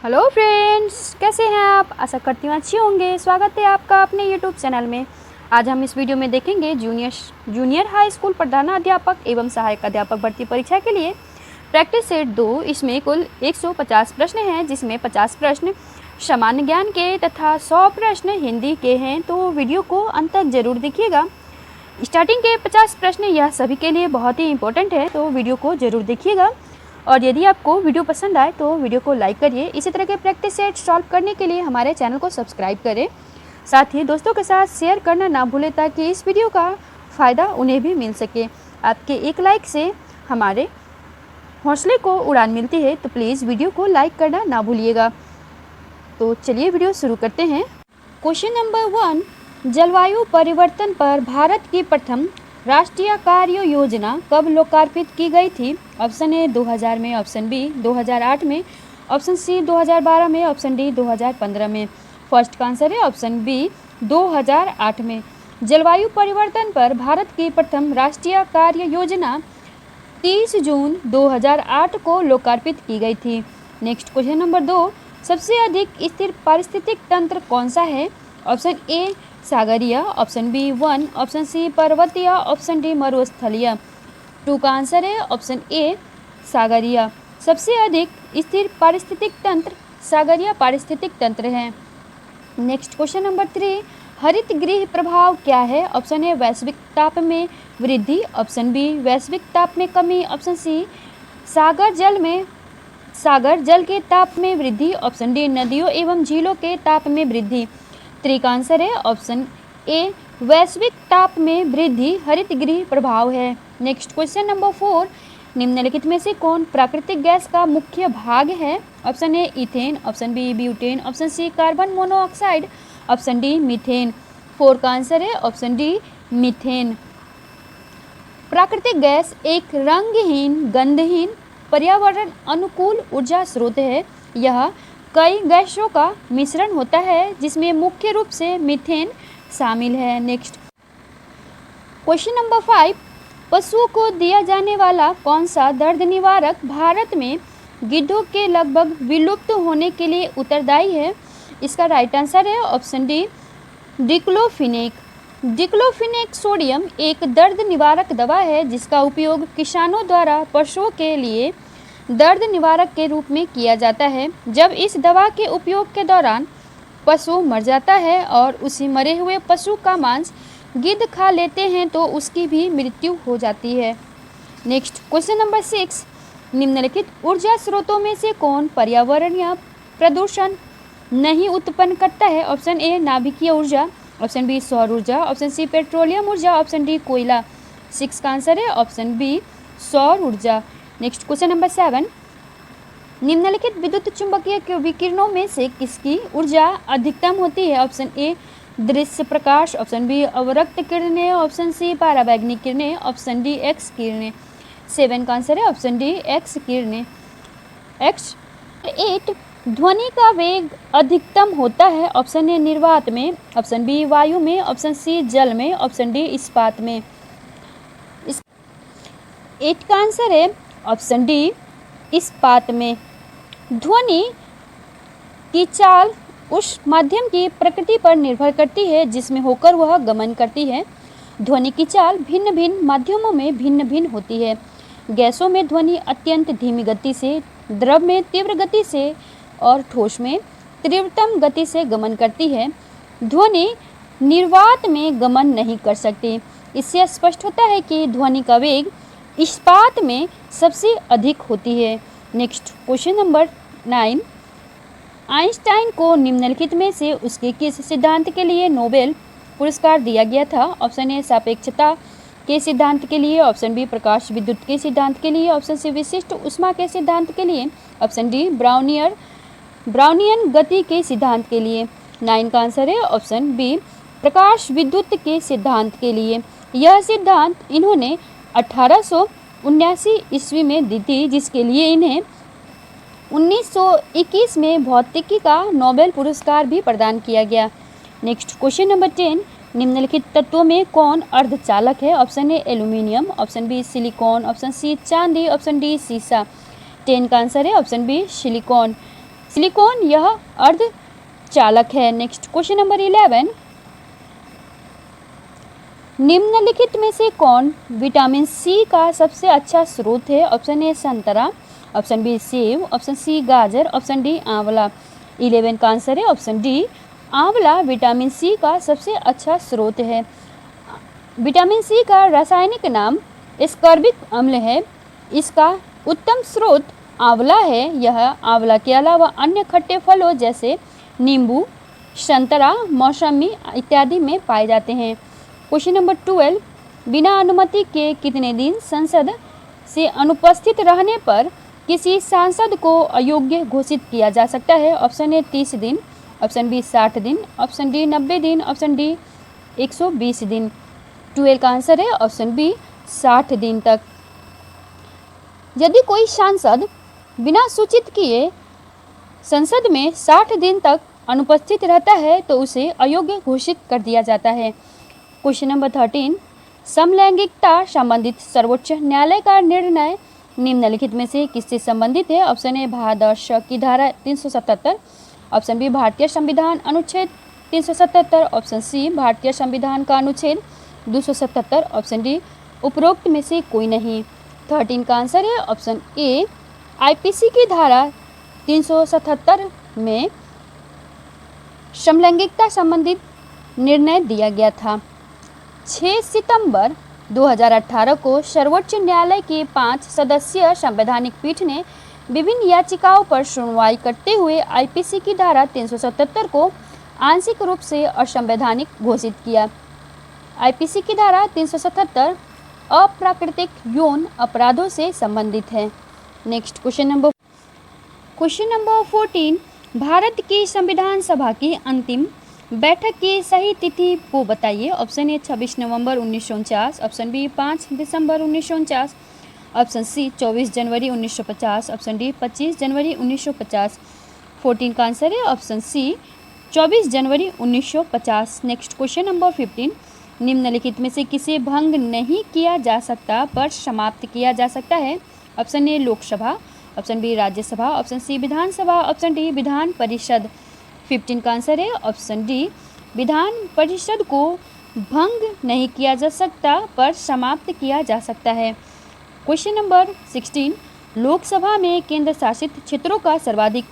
Hello friends, कैसे हैं आप। आशा करती हूँ अच्छे होंगे। स्वागत है आपका अपने यूट्यूब चैनल में। आज हम इस वीडियो में देखेंगे जूनियर हाई स्कूल प्रधानाध्यापक एवं सहायक अध्यापक भर्ती परीक्षा के लिए प्रैक्टिस सेट 2। इसमें कुल 150 प्रश्न हैं, जिसमें 50 प्रश्न सामान्य ज्ञान के तथा 100 प्रश्न हिंदी के हैं। तो वीडियो को अंत तक जरूर देखिएगा। स्टार्टिंग के 50 प्रश्न यह सभी के लिए बहुत ही इंपॉर्टेंट है, तो वीडियो को जरूर देखिएगा। और यदि आपको वीडियो पसंद आए तो वीडियो को लाइक करिए। इसी तरह के प्रैक्टिस सेट सॉल्व करने के लिए हमारे चैनल को सब्सक्राइब करें। साथ ही दोस्तों के साथ शेयर करना ना भूलें, ताकि इस वीडियो का फ़ायदा उन्हें भी मिल सके। आपके एक लाइक से हमारे हौसले को उड़ान मिलती है, तो प्लीज़ वीडियो को लाइक करना ना भूलिएगा। तो चलिए वीडियो शुरू करते हैं। क्वेश्चन नंबर 1, जलवायु परिवर्तन पर भारत की प्रथम राष्ट्रीय कार्य योजना कब लोकार्पित की गई थी। ऑप्शन ए 2000 में, ऑप्शन बी 2008 में, ऑप्शन सी 2012 में, ऑप्शन डी 2015 में। फर्स्ट का आंसर है ऑप्शन बी 2008 में। जलवायु परिवर्तन पर भारत की प्रथम राष्ट्रीय कार्य योजना 30 जून 2008 को लोकार्पित की गई थी। नेक्स्ट क्वेश्चन नंबर 2, सबसे अधिक स्थिर पारिस्थितिक तंत्र कौन सा है। ऑप्शन ए सागरीय, ऑप्शन बी वन, ऑप्शन सी पर्वतीय, ऑप्शन डी मरुस्थलीय। 2 का आंसर है ऑप्शन ए सागरीय। सबसे अधिक स्थिर पारिस्थितिक तंत्र सागरीय पारिस्थितिक तंत्र है। नेक्स्ट क्वेश्चन नंबर 3, हरित गृह प्रभाव क्या है। ऑप्शन ए वैश्विक ताप में वृद्धि, ऑप्शन बी वैश्विक ताप में कमी, ऑप्शन सी सागर जल के ताप में वृद्धि, ऑप्शन डी नदियों एवं झीलों के ताप में वृद्धि। 3 का आंसर है ऑप्शन ए वैश्विक ताप में वृद्धि हरित गृह प्रभाव है। नेक्स्ट क्वेश्चन नंबर 4, निम्नलिखित में से कौन प्राकृतिक गैस का मुख्य भाग है। Option A ethane, option B butane, option C carbon monoxide, option D methane. 4 का आंसर है ऑप्शन डी मीथेन। प्राकृतिक गैस एक रंगहीन, गंधहीन, पर्यावरण अनुकूल ऊर्जा स्रोत है। यह कई गैसों का मिश्रण होता है, जिसमें मुख्य रूप से मीथेन शामिल है। नेक्स्ट क्वेश्चन नंबर 5, पशुओं को दिया जाने वाला कौन सा दर्द निवारक भारत में गिद्धों के लगभग विलुप्त होने के लिए उत्तरदायी है। इसका राइट आंसर है option D diclofenac. Diclofenac sodium एक दर्द निवारक दवा है, जिसका उपयोग किसानों द्वारा पशुओं के लिए दर्द निवारक के रूप में किया जाता है। जब इस दवा के उपयोग के दौरान पशु मर जाता है और उसी मरे हुए पशु का मांस गिद्ध खा लेते हैं, तो उसकी भी मृत्यु हो जाती है। नेक्स्ट क्वेश्चन नंबर 6, निम्नलिखित ऊर्जा स्रोतों में से कौन पर्यावरणीय प्रदूषण नहीं उत्पन्न करता है। ऑप्शन ए नाभिकीय ऊर्जा, ऑप्शन बी सौर ऊर्जा, ऑप्शन सी पेट्रोलियम ऊर्जा, ऑप्शन डी कोयला। 6 का आंसर है ऑप्शन बी सौर ऊर्जा। नेक्स्ट क्वेश्चन नंबर 7, निम्नलिखित विद्युत चुंबकीय विकिरणों में से किसकी ऊर्जा अधिकतम होती है। ऑप्शन ए दृश्य प्रकाश, ऑप्शन बी अवरक्त किरणें, ऑप्शन सी पराबैंगनी किरणें, ऑप्शन डी एक्स किरणें। 7 का आंसर है ऑप्शन डी एक्स किरणें। 8, ध्वनि का वेग अधिकतम होता है। ऑप्शन ए निर्वात में, ऑप्शन बी वायु में, ऑप्शन सी जल में, ऑप्शन डी इस्पात में। 8 का आंसर है ऑप्शन डी इस्पात में। ध्वनि की चाल उस माध्यम की प्रकृति पर निर्भर करती है, जिसमें होकर वह गमन करती है। ध्वनि की चाल भिन्न भिन्न माध्यमों में भिन्न भिन्न होती है। गैसों में ध्वनि अत्यंत धीमी गति से, द्रव में तीव्र गति से और ठोस में तीव्रतम गति से गमन करती है। ध्वनि निर्वात में गमन नहीं कर सकती। इससे स्पष्ट होता है कि ध्वनि का वेग इस्पात में सबसे अधिक होती है। नेक्स्ट क्वेश्चन नंबर 9, आइंस्टाइन को निम्नलिखित में से उसके किस सिद्धांत के लिए नोबेल पुरस्कार दिया गया था। ऑप्शन ए सापेक्षता के सिद्धांत के लिए, ऑप्शन बी प्रकाश विद्युत के सिद्धांत के लिए, ऑप्शन सी विशिष्ट ऊष्मा के सिद्धांत के लिए, ऑप्शन डी ब्राउनियन गति के सिद्धांत के लिए। 9 का आंसर है ऑप्शन बी प्रकाश विद्युत के सिद्धांत के लिए। यह सिद्धांत इन्होंने 1879 ईस्वी में दी थी, जिसके लिए इन्हें 1921 में भौतिकी का नोबेल पुरस्कार भी प्रदान किया गया। नेक्स्ट क्वेश्चन नंबर 10, निम्नलिखित तत्वों में कौन अर्धचालक है। Option A aluminium, option B silicon, option C चांदी, ऑप्शन डी सीसा। 10 का आंसर है ऑप्शन बी सिलिकॉन। सिलिकॉन यह अर्धचालक है। नेक्स्ट क्वेश्चन नंबर 11, निम्नलिखित में से कौन विटामिन सी का सबसे अच्छा स्रोत है? ऑप्शन ए संतरा, ऑप्शन बी सेब, ऑप्शन सी गाजर, ऑप्शन डी आंवला। 11 का आंसर है ऑप्शन डी आंवला विटामिन सी का सबसे अच्छा स्रोत है। विटामिन सी का रासायनिक नाम एस्कॉर्बिक अम्ल है। इसका उत्तम स्रोत आंवला है। यह आंवला के अलावा अन्य खट्टे फलों जैसे नींबू, संतरा, मौसमी इत्यादि में पाए जाते हैं। क्वेश्चन नंबर 12, बिना अनुमति के कितने दिन संसद से अनुपस्थित रहने पर किसी सांसद को अयोग्य घोषित किया जा सकता है? ऑप्शन ए 30 दिन, ऑप्शन बी 60 दिन, ऑप्शन डी 90 दिन, ऑप्शन डी 120 दिन। 12 का आंसर है ऑप्शन बी 60 दिन तक। यदि कोई सांसद बिना सूचित किए संसद में 60 दिन तक अनुपस्थित रहता है तो उसे अयोग्य घोषित कर दिया जाता है। क्वेश्चन नंबर 13, समलैंगिकता संबंधित सर्वोच्च न्यायालय का निर्णय निम्नलिखित में से किससे संबंधित है? ऑप्शन ए भादर्श की धारा 377, ऑप्शन बी भारतीय संविधान अनुच्छेद 377, ऑप्शन सी भारतीय संविधान का अनुच्छेद 277, ऑप्शन डी उपरोक्त में से कोई नहीं। 13 का आंसर है ऑप्शन ए आईपीसी की धारा 377 में समलैंगिकता संबंधित निर्णय दिया गया था। 6 सितंबर 2018 को सर्वोच्च न्यायालय की 5 सदस्यीय संवैधानिक पीठ ने विभिन्न याचिकाओं पर सुनवाई करते हुए आईपीसी की धारा 377 को आंशिक रूप से असंवैधानिक घोषित किया। आईपीसी की धारा 377 अप्राकृतिक यौन अपराधों से संबंधित है। नेक्स्ट क्वेश्चन नंबर 14, भारत की संविधान सभा की अंतिम बैठक की सही तिथि को बताइए। ऑप्शन ए 26 नवंबर 1949, ऑप्शन बी 5 दिसंबर 1949, ऑप्शन सी 24 जनवरी 1950, ऑप्शन डी 25 जनवरी 1950। 14 का आंसर है ऑप्शन सी 24 जनवरी 1950। नेक्स्ट क्वेश्चन नंबर 15, निम्नलिखित में से किसे भंग नहीं किया जा सकता पर समाप्त किया जा सकता है? Option A Lok Sabha, option B Rajya Sabha, option C Vidhan Sabha, option D Vidhan Parishad. 15 का आंसर है ऑप्शन डी विधान परिषद को भंग नहीं किया जा सकता पर समाप्त किया जा सकता है। क्वेश्चन नंबर 16, लोकसभा में केंद्र शासित क्षेत्रों का सर्वाधिक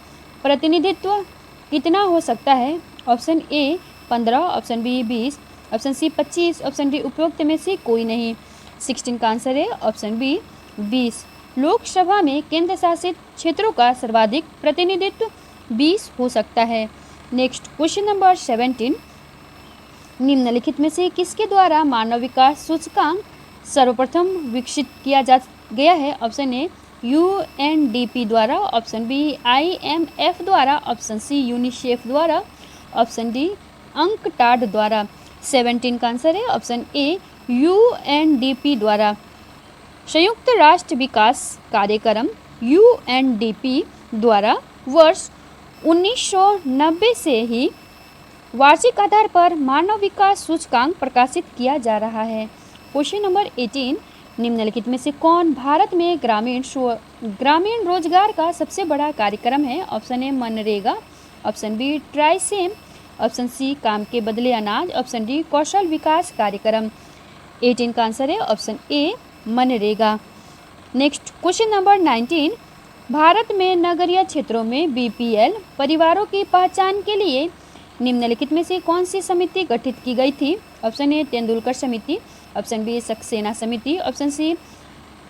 प्रतिनिधित्व कितना हो सकता है? Option A 15, option B 20, option C 25, option D उपरोक्त में से कोई नहीं। 16 का आंसर है ऑप्शन बी 20। लोकसभा में केंद्र शासित क्षेत्रों का सर्वाधिक प्रतिनिधित्व 20 हो सकता है। नेक्स्ट क्वेश्चन नंबर 17, निम्नलिखित में से किसके द्वारा मानव विकास सूचकांक सर्वप्रथम विकसित किया गया है? ऑप्शन ए यूएनडीपी द्वारा, ऑप्शन बी आईएमएफ द्वारा, ऑप्शन सी यूनिसेफ द्वारा, ऑप्शन डी अंकटाड द्वारा। 17 का आंसर है ऑप्शन ए यूएनडीपी द्वारा। संयुक्त राष्ट्र विकास कार्यक्रम यूएनडीपी द्वारा वर्ष 1990 से ही वार्षिक आधार पर मानव विकास सूचकांक प्रकाशित किया जा रहा है। क्वेश्चन नंबर 18, निम्नलिखित में से कौन भारत में ग्रामीण रोजगार का सबसे बड़ा कार्यक्रम है? Option A MNREGA, option B TRYSEM, option C काम के बदले अनाज, ऑप्शन डी कौशल विकास कार्यक्रम। 18 का आंसर है option A MNREGA. Next question number 19, Bharat में नगरीय क्षेत्रों में बीपीएल परिवारों की पहचान के लिए निम्नलिखित में से कौन सी समिति गठित की गई थी? ऑप्शन ए तेंदुलकर समिति, ऑप्शन बी सक्सेना समिति, ऑप्शन सी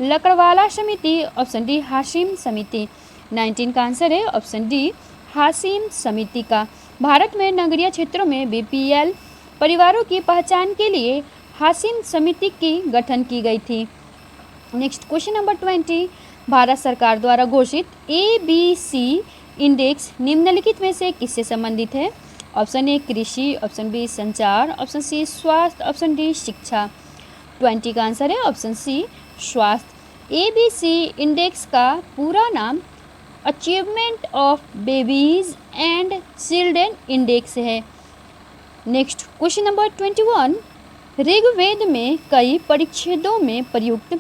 लकड़वाला समिति, ऑप्शन डी हाशिम समिति। 19 का आंसर है ऑप्शन डी हाशिम समिति का। भारत में नगरीय क्षेत्रों में बीपीएल परिवारों की पहचान के लिए हाशिम समिति की गठन की गई थी। नेक्स्ट क्वेश्चन नंबर 20, भारत सरकार द्वारा घोषित ABC इंडेक्स निम्नलिखित में से किससे संबंधित है? ऑप्शन ए कृषि, ऑप्शन बी संचार, ऑप्शन सी स्वास्थ्य, ऑप्शन डी शिक्षा। 20 का आंसर है ऑप्शन सी स्वास्थ्य। ABC इंडेक्स का पूरा नाम achievement of babies and children index है। नेक्स्ट क्वेश्चन नंबर 21, ऋग्वेद में कई परिच्छेदों में प्रयुक्त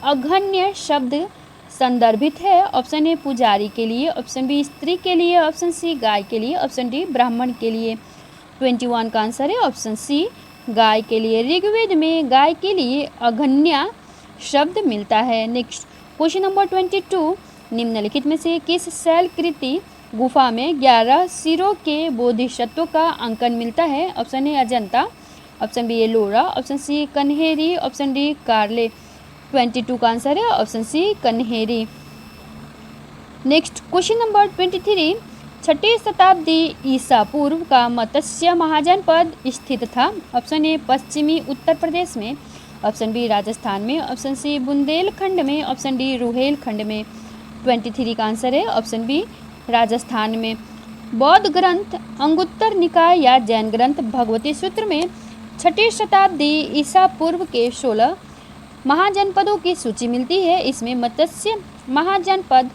अघन्य शब्द संदर्भित है? ऑप्शन ए पुजारी के लिए, ऑप्शन बी स्त्री के लिए, ऑप्शन सी गाय के लिए, ऑप्शन डी ब्राह्मण के लिए। 21 का आंसर है ऑप्शन सी गाय के लिए। ऋग्वेद में गाय के लिए अघन्या शब्द मिलता है। नेक्स्ट क्वेश्चन नंबर 22, निम्नलिखित में से किस शैलकृति गुफा में 11 सिरों के बोधिसत्व का अंकन मिलता है? Option A Ajanta, option B Ellora, option C Kanheri, option D Karle. 22 का आंसर है option C Kanheri. Next question number 23, 6ठी शताब्दी ईसा पूर्व का मत्स्य महाजनपद स्थित था? ऑप्शन ए पश्चिमी उत्तर प्रदेश में, ऑप्शन बी राजस्थान में, ऑप्शन सी बुंदेलखंड में, ऑप्शन डी रुहेलखंड में। 23 का आंसर है ऑप्शन बी राजस्थान में। बौद्ध ग्रंथ अंगुत्तर निकाय या जैन ग्रंथ भगवती सूत्र में 6ठी शताब्दी ईसा पूर्व के 16 महाजनपदों की सूची मिलती है। इसमें मत्स्य महाजनपद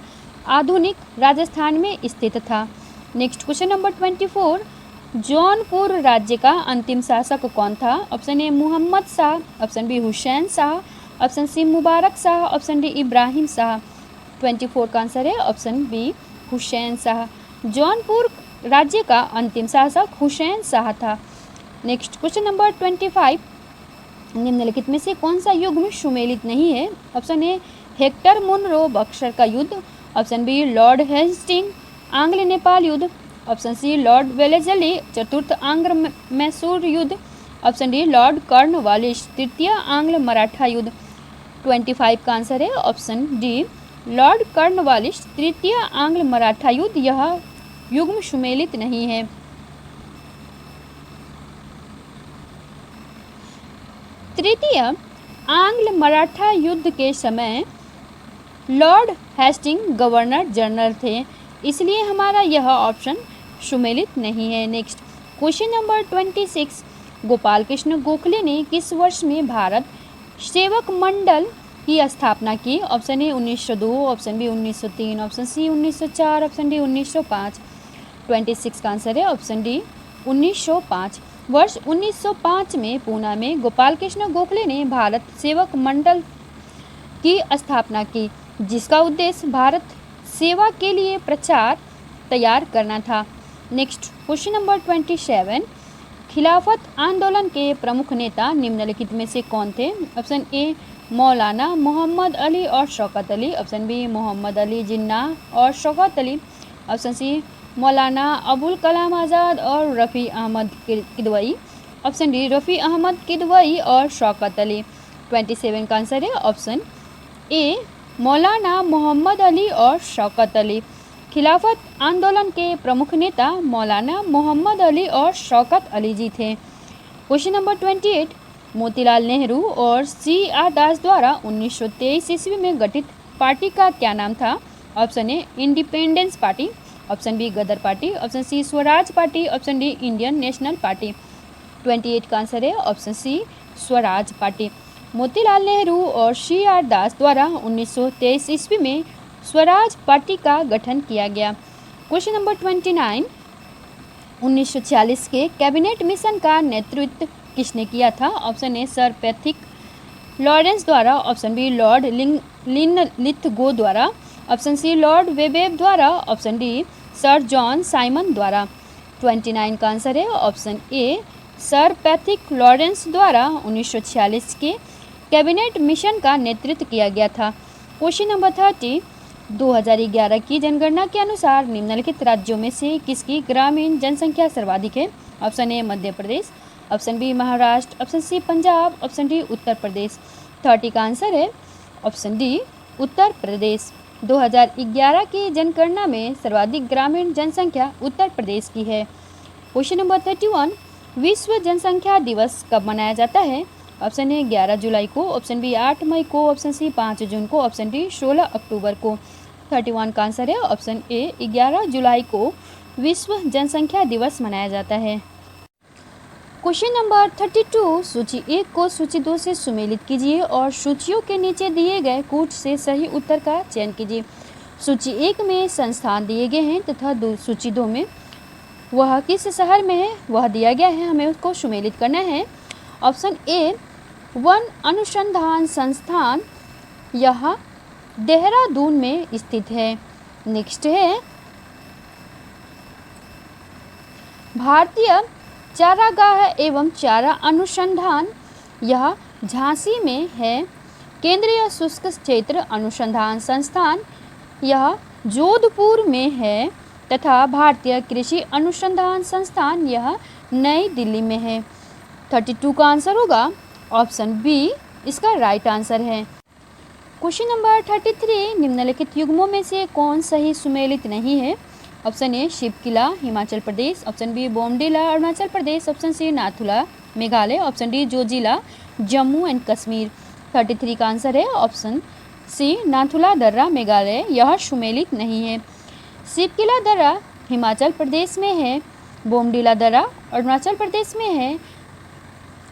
आधुनिक राजस्थान में स्थित था। नेक्स्ट क्वेश्चन नंबर 24, जौनपुर राज्य का अंतिम शासक कौन था? Option A Muhammad Shah, option B Hussain Shah, option C Mubarak Shah, option D Ibrahim Shah. 24 का आंसर है ऑप्शन बी हुसैन शाह। जौनपुर राज्य का अंतिम शासक हुसैन शाह था। नेक्स्ट क्वेश्चन नंबर 25, निम्नलिखित में से कौन सा युग्म सुमेलित नहीं है? Option A Hector Munro Buxar का युद्ध, ऑप्शन बी लॉर्ड हेस्टिंग आंग्ल नेपाल युद्ध, ऑप्शन सी लॉर्ड वेलेस्ली चतुर्थ आंग्ल मैसूर युद्ध, ऑप्शन डी लॉर्ड कॉर्नवालिस तृतीय आंग्ल मराठा युद्ध। 25 का आंसर है ऑप्शन डी लॉर्ड कॉर्नवालिस तृतीय आंग्ल मराठा युद्ध, यह युग्म सुमेलित नहीं है। तृतीय आंग्ल मराठा युद्ध के समय लॉर्ड हेस्टिंग गवर्नर जनरल थे, इसलिए हमारा यह ऑप्शन सुमेलित नहीं है। Next question number 26, Gopal Krishna Gokhale ने किस वर्ष में भारत सेवक मंडल की स्थापना की? Option A 1902, option B 1903, option C 1904, option D 1905। 26 का आंसर है ऑप्शन डी 1905। वर्ष 1905 में पूना में गोपाल कृष्ण गोखले ने भारत सेवक मंडल की स्थापना की, जिसका उद्देश्य भारत सेवा के लिए प्रचार तैयार करना था। नेक्स्ट क्वेश्चन नंबर 27, खिलाफत आंदोलन के प्रमुख नेता निम्नलिखित में से कौन थे? ऑप्शन ए मौलाना मोहम्मद अली और शौकत अली, ऑप्शन बी मोहम्मद अली जिन्नाह और शौकत अली, ऑप्शन सी मौलाना अबुल कलाम आज़ाद और रफ़ी अहमद किदवई, ऑप्शन डी रफ़ी अहमद किदवई और शौकत अली। 27 का आंसर है ऑप्शन ए मौलाना मोहम्मद अली और शौकत अली। खिलाफत आंदोलन के प्रमुख नेता मौलाना मोहम्मद अली और शौकत अली जी थे। क्वेश्चन नंबर 28, मोतीलाल नेहरू और CR दास द्वारा 1923 ईस्वी में गठित पार्टी का क्या नाम था? Option A independence party, option B Ghadar party, option C Swaraj party, option D Indian national party. 28 का आंसर है option C Swaraj party. Motilal Nehru और CR दास द्वारा 1923 ईस्वी में स्वराज पार्टी का गठन किया गया। क्वेश्चन नंबर 29, 1946 के कैबिनेट मिशन का नेतृत्व किसने किया था? ऑप्शन ए सर पैथिक लॉरेंस द्वारा, ऑप्शन बी लॉर्ड लिथगो द्वारा, ऑप्शन सी लॉर्ड वेबेब द्वारा, option D sir John Simon द्वारा। 29 का आंसर है ऑप्शन ए सर पैथिक लॉरेंस द्वारा 1946 के कैबिनेट मिशन का नेतृत्व किया गया था। क्वेश्चन नंबर 30, 2011 की जनगणना के अनुसार निम्नलिखित राज्यों में से किसकी ग्रामीण जनसंख्या सर्वाधिक है? Option A Madhya Pradesh, option B Maharashtra, option C Punjab, option D Uttar Pradesh. 30 का आंसर है ऑप्शन डी उत्तर प्रदेश। 2011 की जनगणना में सर्वाधिक ग्रामीण जनसंख्या उत्तर प्रदेश की है। क्वेश्चन नंबर 31, विश्व जनसंख्या दिवस कब मनाया जाता है? ऑप्शन ए 11 जुलाई को, ऑप्शन बी 8 मई को, ऑप्शन सी 5 जून को, ऑप्शन डी 16 अक्टूबर को। 31 का आंसर है ऑप्शन ए 11 जुलाई को विश्व जनसंख्या दिवस मनाया जाता है। क्वेश्चन नंबर 32, सूची 1 को सूची 2 से सुमेलित कीजिए और सूचियों के नीचे दिए गए कूट से सही उत्तर का चयन कीजिए। सूची 1 में संस्थान दिए गए हैं तथा सूची 2 में वह किस शहर में है वह दिया गया है, हमें उसको सुमेलित करना है। ऑप्शन ए वन अनुसंधान संस्थान, यह देहरादून में स्थित है। नेक्स्ट है भारतीय चारागाह एवं चारा अनुसंधान, यह झांसी में है। केंद्रीय शुष्क क्षेत्र अनुसंधान संस्थान, यह जोधपुर में है तथा भारतीय कृषि अनुसंधान संस्थान यह नई दिल्ली में है। 32 का आंसर होगा ऑप्शन बी इसका राइट आंसर है। क्वेश्चन नंबर 33, निम्नलिखित युग्मों में से कौन सही सुमेलित नहीं है? Option A Shivkila Himachal Pradesh, option B Bomdila Arunachal Pradesh, option C Nathula Meghalaya, option D Zojila Jammu and Kashmir. 33 का आंसर है ऑप्शन सी नाथुला दर्रा मेघालय, यह सुमेलित नहीं है। शिवकिला दर्रा हिमाचल प्रदेश में है, बोमडिला दर्रा अरुणाचल प्रदेश में है,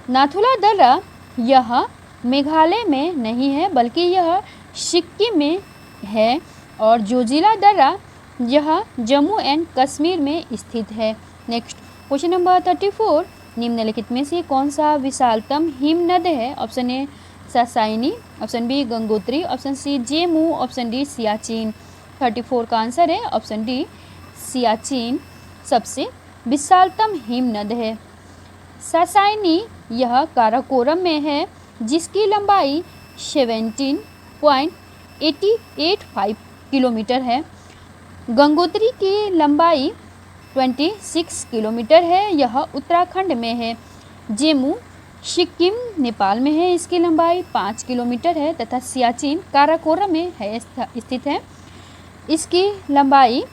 नाथुला दर्रा यह मेघालय में नहीं है बल्कि यह सिक्किम में है, और जोजिला दर्रा यह जम्मू एंड कश्मीर में स्थित है। नेक्स्ट क्वेश्चन नंबर 34, निम्नलिखित में से कौन सा विशालतम हिमनद है? Option A Sasaini, option B Gangotri, option C Zemu, option D Siachen. 34 का आंसर है ऑप्शन डी सियाचिन सबसे विशालतम हिमनद है। सासाइनी यह काराकोरम में है जिसकी लंबाई 17.885 किलोमीटर है। गंगोत्री की लंबाई 26 किलोमीटर है, यह उत्तराखंड में है। जेमू सिक्किम नेपाल में है, इसकी लंबाई 5 किलोमीटर है तथा सियाचिन काराकोरम में है स्थित है, इसकी लंबाई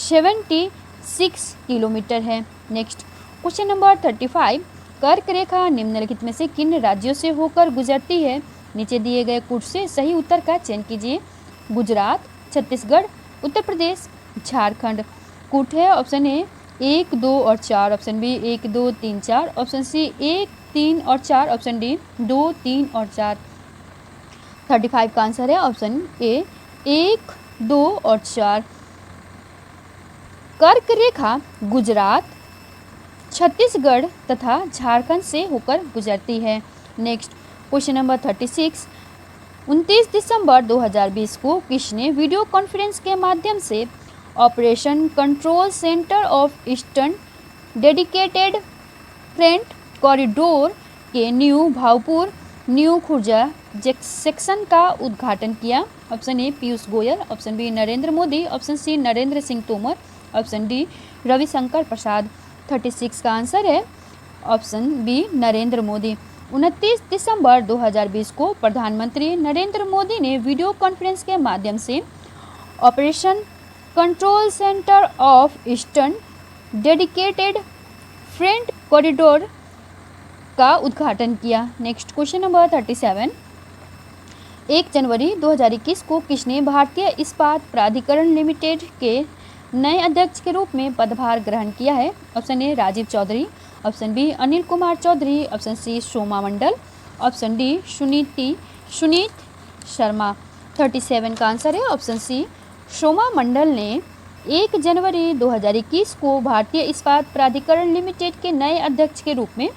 76 किलोमीटर है। नेक्स्ट क्वेश्चन नंबर 35, कर्क रेखा निम्नलिखित में से किन राज्यों से होकर गुजरती है? नीचे दिए गए कूट से सही उत्तर का चयन कीजिए। गुजरात, छत्तीसगढ़, उत्तर प्रदेश, झारखंड। कूट है ऑप्शन ए 1, 2 और 4, ऑप्शन बी 1, 2, 3, 4, ऑप्शन सी 1, 3 और 4, ऑप्शन डी 2, 3 और 4। 35 का आंसर है ऑप्शन ए 1, 2 और 4। कर्क रेखा गुजरात, छत्तीसगढ़ तथा झारखंड से होकर गुजरती है। नेक्स्ट क्वेश्चन नंबर 36, 29 दिसंबर 2020 को किसने वीडियो कॉन्फ्रेंस के माध्यम से operation control centre of eastern dedicated freight corridor के new Bhaupur new Khurja section का उद्घाटन किया? Option A Piyush Goyal, option B Narendra Modi, option C Narendra Singh Tomar, option D Ravishankar Prasad. 36 का आंसर है ऑप्शन बी नरेंद्र मोदी। 29 दिसंबर 2020 को प्रधानमंत्री नरेंद्र मोदी ने वीडियो कॉन्फ्रेंस के माध्यम से operation control centre of eastern dedicated freight corridor का उद्घाटन किया। नेक्स्ट क्वेश्चन नंबर 37, 1 जनवरी 2021 को किसने भारतीय इस्पात प्राधिकरण लिमिटेड के नए अध्यक्ष के रूप में पदभार ग्रहण किया है? Option A Rajiv Chaudhary, option B Anil Kumar Chaudhary, option C Soma Mandal, option D Sunit Sharma. 37 का आंसर है ऑप्शन सी सोमा मंडल ने 1 जनवरी 2021 को भारतीय इस्पात प्राधिकरण लिमिटेड के नए अध्यक्ष के रूप में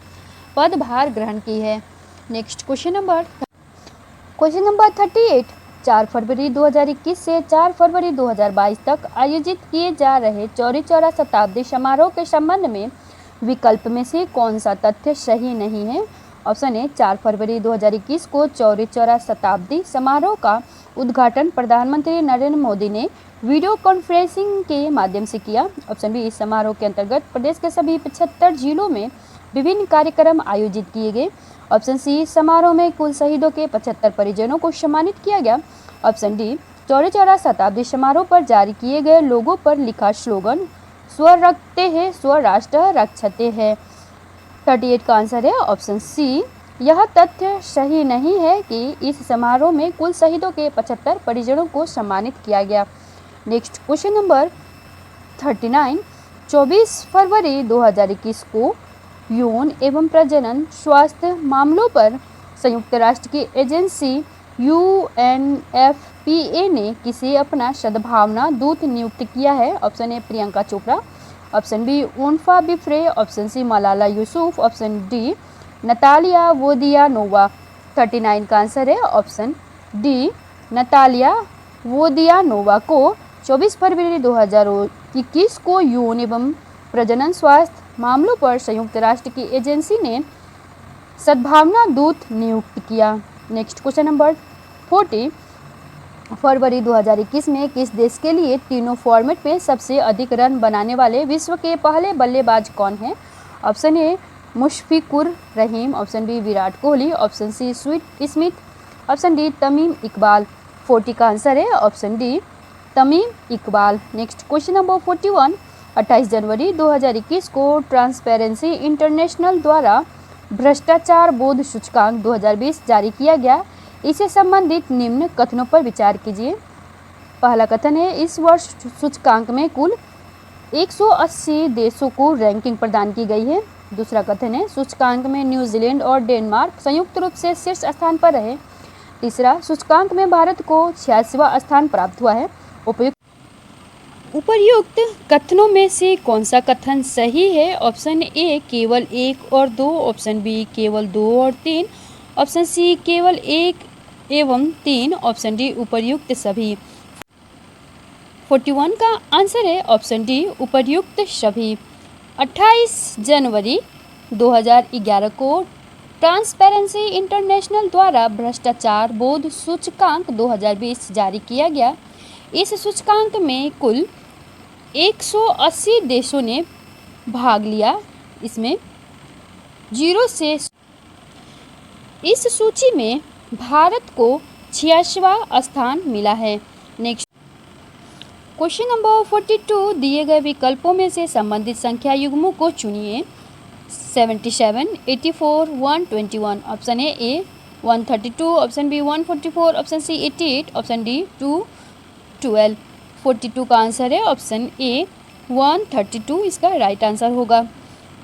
पदभार ग्रहण की है। नेक्स्ट क्वेश्चन नंबर 38, 4 फरवरी 2021 से 4 फरवरी 2022 तक आयोजित किए जा रहे चौरी चौरा शताब्दी समारोह के संबंध में विकल्प में से कौन सा तथ्य सही नहीं है? ऑप्शन ए 4 फरवरी 2021 को चौरी चौरा शताब्दी समारोह का उद्घाटन प्रधानमंत्री नरेंद्र मोदी ने वीडियो कॉन्फ्रेंसिंग के माध्यम से किया। ऑप्शन बी इस समारोह के अंतर्गत प्रदेश के सभी 75 जिलों में विभिन्न कार्यक्रम आयोजित किए गए। ऑप्शन सी समारोह में कुल शहीदों के 75 परिजनों को सम्मानित किया गया। ऑप्शन डी चौरी चौरा शताब्दी समारोह पर जारी किए गए लोगों पर लिखा स्लोगन स्व रखते हैं स्वराष्ट्र रक्षते हैं। 38 का आंसर है ऑप्शन सी, यह तथ्य सही नहीं है कि इस समारोह में कुल शहीदों के 75 परिजनों को सम्मानित किया गया। नेक्स्ट क्वेश्चन नंबर 39, 24 फरवरी 2021 को यौन एवं प्रजनन स्वास्थ्य मामलों पर संयुक्त राष्ट्र की एजेंसी UNFPA ने किसे अपना सद्भावना दूत नियुक्त किया है? Option A Priyanka Chopra, option B ओनफा बिफ्रे, option C Malala Yusuf, option D Natalia Vodianova. 39 का आंसर है ऑप्शन डी नतालिया वोदियानोवा को 24 फरवरी 2021 को यौन एवं प्रजनन स्वास्थ्य मामलों पर संयुक्त राष्ट्र की एजेंसी ने सद्भावना दूत नियुक्त किया। नेक्स्ट क्वेश्चन नंबर 40, फरवरी 2021 में किस देश के लिए तीनों फॉर्मेट में सबसे अधिक रन बनाने वाले विश्व के पहले बल्लेबाज कौन हैं? Option A Mushfiqur Rahim, option B Virat Kohli, option C Smith, option D Tamim Iqbal. 40 का आंसर है option D Tamim Iqbal. Next question number 41, 28 जनवरी 2021 को ट्रांसपेरेंसी इंटरनेशनल द्वारा भ्रष्टाचार बोध सूचकांक 2020 जारी किया गया। इससे संबंधित निम्न कथनों पर विचार कीजिए। पहला कथन है, इस वर्ष सूचकांक में कुल 180 देशों को रैंकिंग प्रदान की गई है। दूसरा कथन है, सूचकांक में न्यूजीलैंड और डेनमार्क संयुक्त रूप से शीर्ष स्थान पर रहे। तीसरा, सूचकांक में भारत को 86वां स्थान प्राप्त हुआ है। उपर्युक्त कथनों में से कौन सा कथन सही है? ऑप्शन ए केवल 1 और 2, ऑप्शन बी केवल 2 और 3, ऑप्शन सी केवल 1 एवं 3, ऑप्शन डी उपर्युक्त सभी। 41 का आंसर है ऑप्शन डी उपर्युक्त सभी। 28 जनवरी 2011 को ट्रांसपेरेंसी इंटरनेशनल द्वारा भ्रष्टाचार बोध सूचकांक 2020 जारी किया गया। इस सूचकांक में कुल 180 देशों ने भाग लिया। इसमें 0 से इस सूची में भारत को 86वां स्थान मिला है। नेक्स्ट क्वेश्चन नंबर 42, दिए गए विकल्पों में से संबंधित संख्या युग्मों को चुनिए। 77, 84, 121। Option A 132, option B 144, option C 88, option D 212। 42 का आंसर है ऑप्शन ए 132 इसका राइट आंसर होगा।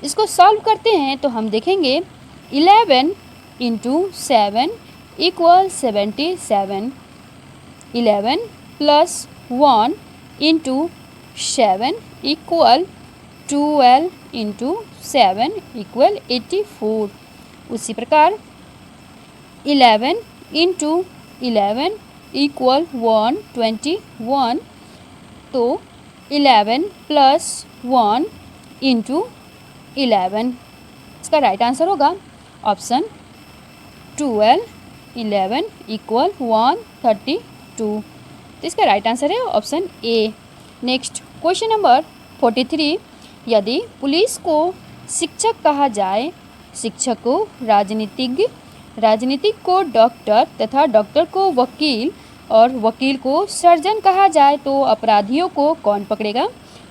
इसको सॉल्व करते हैं तो हम देखेंगे 11 × 7 = 77। 11 + 1 × 7 = 12 × 7 = 84। उसी प्रकार 11 × 11 = 121। तो 11 + 1 × 11 इसका राइट आंसर होगा ऑप्शन 12। 11 = 132। तो इसका राइट आंसर है ऑप्शन ए। नेक्स्ट क्वेश्चन नंबर 43, यदि पुलिस को शिक्षक कहा जाए, शिक्षक को राजनीतिज्ञ, राजनीतिक को डॉक्टर तथा डॉक्टर को वकील और वकील को सर्जन कहा जाए तो अपराधियों को कौन पकड़ेगा?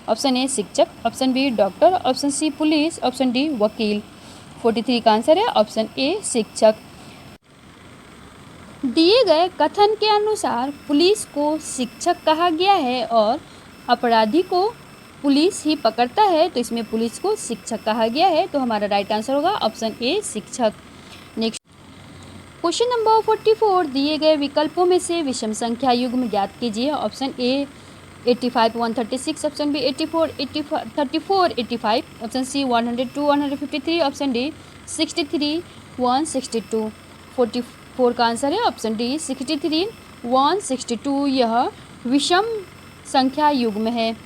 ऑप्शन ए शिक्षक, option B doctor, option C police, option D वकील। 43 का आंसर है ऑप्शन ए शिक्षक। दिए गए कथन के अनुसार पुलिस को शिक्षक कहा गया है और अपराधी को पुलिस ही पकड़ता है, तो इसमें पुलिस को शिक्षक कहा गया है, तो हमारा राइट आंसर होगा ऑप्शन ए शिक्षक। नेक्स्ट क्वेश्चन नंबर 44, दिए गए विकल्पों में से विषम संख्या युग्म ज्ञात कीजिए। Option A 85 136, option B 84 85, option C 102 153, option D 63 162। 44 का आंसर है ऑप्शन डी 63 162। यह विषम संख्या युग्म है।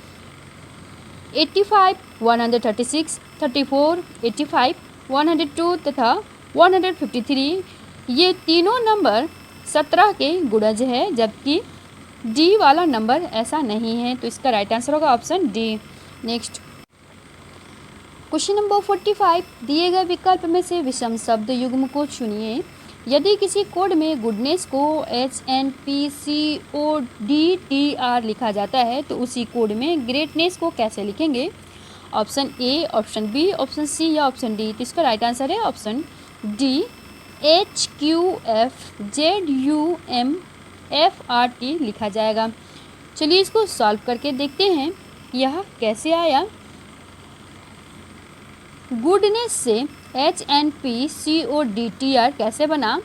85 136, 34 85 102 तथा 153 ये तीनों नंबर 17 के गुणज है, जबकि डी वाला नंबर ऐसा नहीं है, तो इसका राइट आंसर होगा option D. Next question number 45, दिए गए विकल्प में से विषम शब्द युग्म को चुनिए। यदि किसी कोड में गुडनेस को HNPCODTR लिखा जाता है तो उसी कोड में ग्रेटनेस को कैसे लिखेंगे? Option A, option B, option C या ऑप्शन डी। तो इसका राइट आंसर है ऑप्शन डी HQFZUMFRT लिखा जाएगा। चलिए इसको सॉल्व करके देखते हैं यह कैसे आया। गुडनेस से HNPCODTR कैसे बना?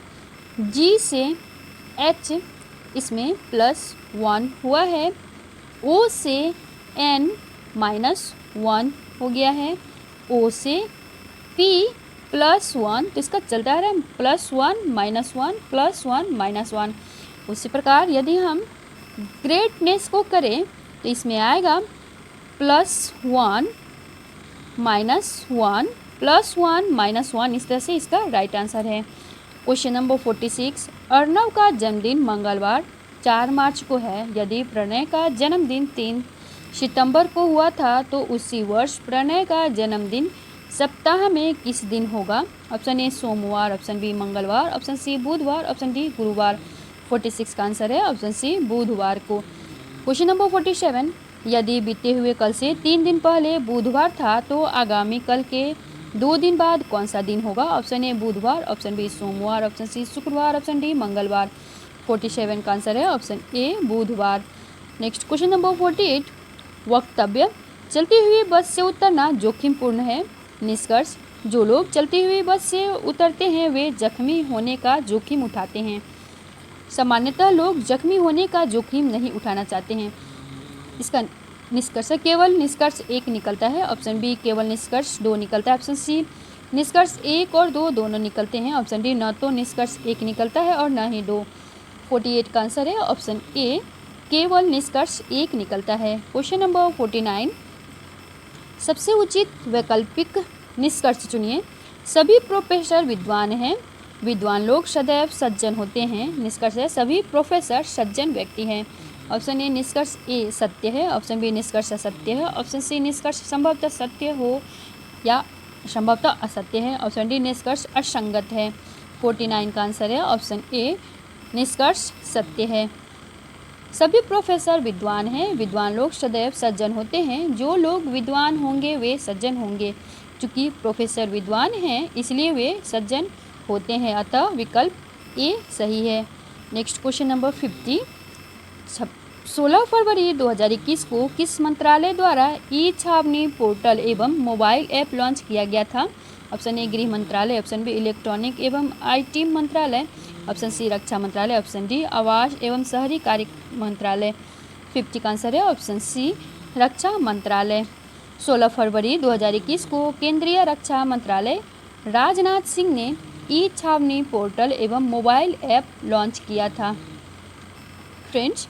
G से H इसमें +1 हुआ है, O से N -1 हो गया है, O से P +1, तो इसका चलता है +1 -1 +1 -1। उसी प्रकार यदि हम ग्रेटनेस को करें तो इसमें आएगा +1 -1 +1 -1, इस तरह से इसका राइट आंसर है। क्वेश्चन नंबर 46, अर्णव का जन्मदिन मंगलवार 4 मार्च को है। यदि प्रणय का जन्मदिन 3 सितंबर को हुआ था तो उसी वर्ष प्रणय का जन्मदिन सप्ताह में किस दिन होगा? ऑप्शन ए सोमवार, ऑप्शन बी मंगलवार, ऑप्शन सी बुधवार, ऑप्शन डी गुरुवार। 46 का आंसर है ऑप्शन सी बुधवार को। क्वेश्चन नंबर 47, यदि बीते हुए कल से 3 दिन पहले बुधवार था तो आगामी कल के 2 दिन बाद कौन सा दिन होगा? ऑप्शन ए बुधवार, ऑप्शन बी सोमवार, ऑप्शन सी शुक्रवार, ऑप्शन डी मंगलवार। 47 का आंसर है ऑप्शन ए बुधवार। नेक्स्ट क्वेश्चन नंबर 48, वक्तव्य, चलती हुई बस से उतरना जोखिमपूर्ण है। निष्कर्ष, जो लोग चलती हुई बस से उतरते हैं वे जख्मी होने का जोखिम उठाते हैं। सामान्यतः लोग जख्मी होने का जोखिम नहीं उठाना चाहते हैं। इसका निष्कर्ष केवल निष्कर्ष 1 निकलता है, ऑप्शन बी केवल निष्कर्ष 2 निकलता है, ऑप्शन सी निष्कर्ष 1 और 2 दोनों निकलते हैं, ऑप्शन डी न तो निष्कर्ष 1 निकलता है और न ही 2। 48 का आंसर है ऑप्शन ए केवल निष्कर्ष 1 निकलता है। क्वेश्चन नंबर 49, सबसे उचित वैकल्पिक निष्कर्ष चुनिए। सभी प्रोफेसर विद्वान हैं। विद्वान लोग सदैव सज्जन होते हैं। निष्कर्ष है सभी प्रोफेसर सज्जन व्यक्ति हैं। ऑप्शन ए निष्कर्ष ए सत्य है, ऑप्शन बी निष्कर्ष असत्य है, ऑप्शन सी निष्कर्ष संभवतः सत्य हो या संभवतः असत्य है, ऑप्शन डी निष्कर्ष असंगत है। 49 का आंसर है ऑप्शन ए निष्कर्ष सत्य है। सभी प्रोफेसर विद्वान हैं। विद्वान लोग सदैव सज्जन होते हैं। जो लोग विद्वान होंगे वे सज्जन होंगे। चूँकि प्रोफेसर विद्वान हैं इसलिए वे सज्जन होते हैं, अतः विकल्प ए सही है। नेक्स्ट क्वेश्चन नंबर 50, 16 फरवरी 2021 को किस मंत्रालय द्वारा ई छावनी पोर्टल एवं मोबाइल ऐप लॉन्च किया गया था? ऑप्शन ए गृह मंत्रालय, ऑप्शन बी इलेक्ट्रॉनिक एवं IT मंत्रालय, ऑप्शन सी रक्षा मंत्रालय, ऑप्शन डी आवास एवं शहरी कार्य मंत्रालय। 50 का आंसर है ऑप्शन सी रक्षा मंत्रालय। 16 फरवरी 2021 को केंद्रीय रक्षा मंत्रालय राजनाथ सिंह ने ई छावनी पोर्टल एवं मोबाइल ऐप लॉन्च किया था। फ्रेंड्स,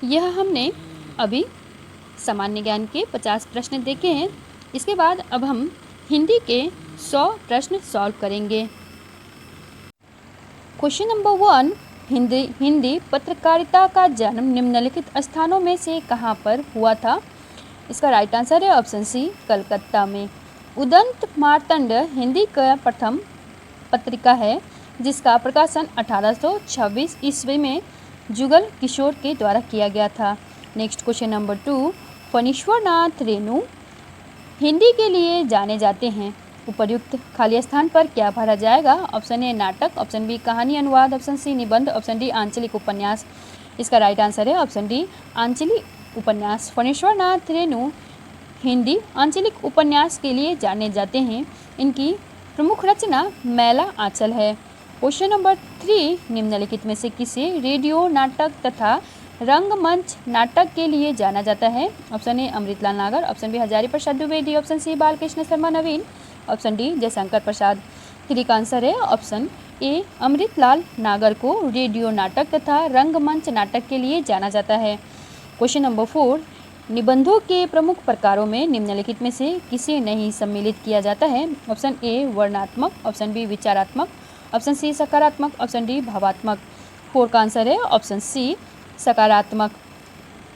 यह हमने अभी सामान्य ज्ञान के 50 प्रश्न देखे हैं। इसके बाद अब हम हिंदी के 100 प्रश्न सॉल्व करेंगे। क्वेश्चन नंबर 1, हिंदी पत्रकारिता का जन्म निम्नलिखित स्थानों में से कहाँ पर हुआ था? इसका राइट आंसर है ऑप्शन सी कलकत्ता में। उदंत मार्तंड हिंदी का प्रथम पत्रिका है जिसका प्रकाशन 1826 ईस्वी में जुगल किशोर के द्वारा किया गया था। Next question number 2, Phanishwarnath Renu Hindi के लिए जाने जाते हैं। उपर्युक्त खाली स्थान पर क्या भरा जाएगा? ऑप्शन ए नाटक, ऑप्शन बी कहानी अनुवाद, ऑप्शन सी निबंध, ऑप्शन डी आंचलिक उपन्यास। इसका राइट आंसर है ऑप्शन डी आंचलिक उपन्यास। फणीश्वरनाथ रेणु हिंदी आंचलिक उपन्यास के लिए जाने जाते हैं। इनकी प्रमुख रचना मैला आंचल है। क्वेश्चन नंबर 3, निम्नलिखित में से किसे रेडियो नाटक तथा रंगमंच नाटक के लिए जाना जाता है? ऑप्शन ए अमृतलाल नागर, option B Hazari Prasad Dwivedi, option C Balkrishna Sharma Naveen, option D Jaishankar Prasad. 3 का आंसर है ऑप्शन ए अमृतलाल नागर को रेडियो नाटक तथा रंगमंच नाटक के लिए जाना जाता है। क्वेश्चन नंबर 4, निबंधों के प्रमुख प्रकारों में निम्नलिखित में से किसे नहीं सम्मिलित किया जाता है? ऑप्शन ए वर्णनात्मक, ऑप्शन बी विचारात्मक, ऑप्शन सी सकारात्मक, ऑप्शन डी भावात्मक। 4 का आंसर है ऑप्शन सी सकारात्मक।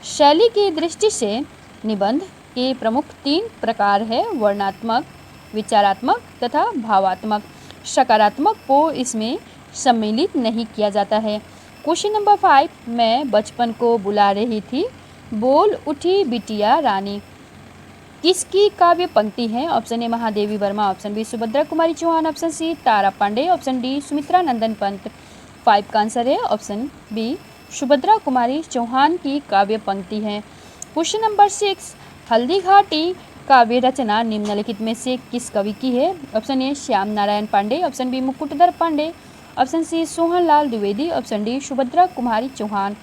शैली की दृष्टि से निबंध के प्रमुख 3 प्रकार है, वर्णनात्मक, विचारात्मक तथा भावात्मक। सकारात्मक को इसमें सम्मिलित नहीं किया जाता है। क्वेश्चन नंबर 5, मैं बचपन को बुला रही थी, बोल उठी बिटिया रानी किसकी काव्य पंक्ति है? Option A Mahadevi Verma, option B Subhadra Kumari Chauhan, option C Tara Pande, option D Sumitra Nandan Pant. 5 का आंसर है ऑप्शन बी सुभद्रा कुमारी चौहान की काव्य पंक्ति है। क्वेश्चन नंबर 6, हल्दी घाटी काव्य रचना निम्नलिखित में से किस कवि की है? Option A Shyam Narayan Pande, option B Mukutdhar Pande, option C Sohanlal Dwivedi, option D Subhadra Kumari Chauhan.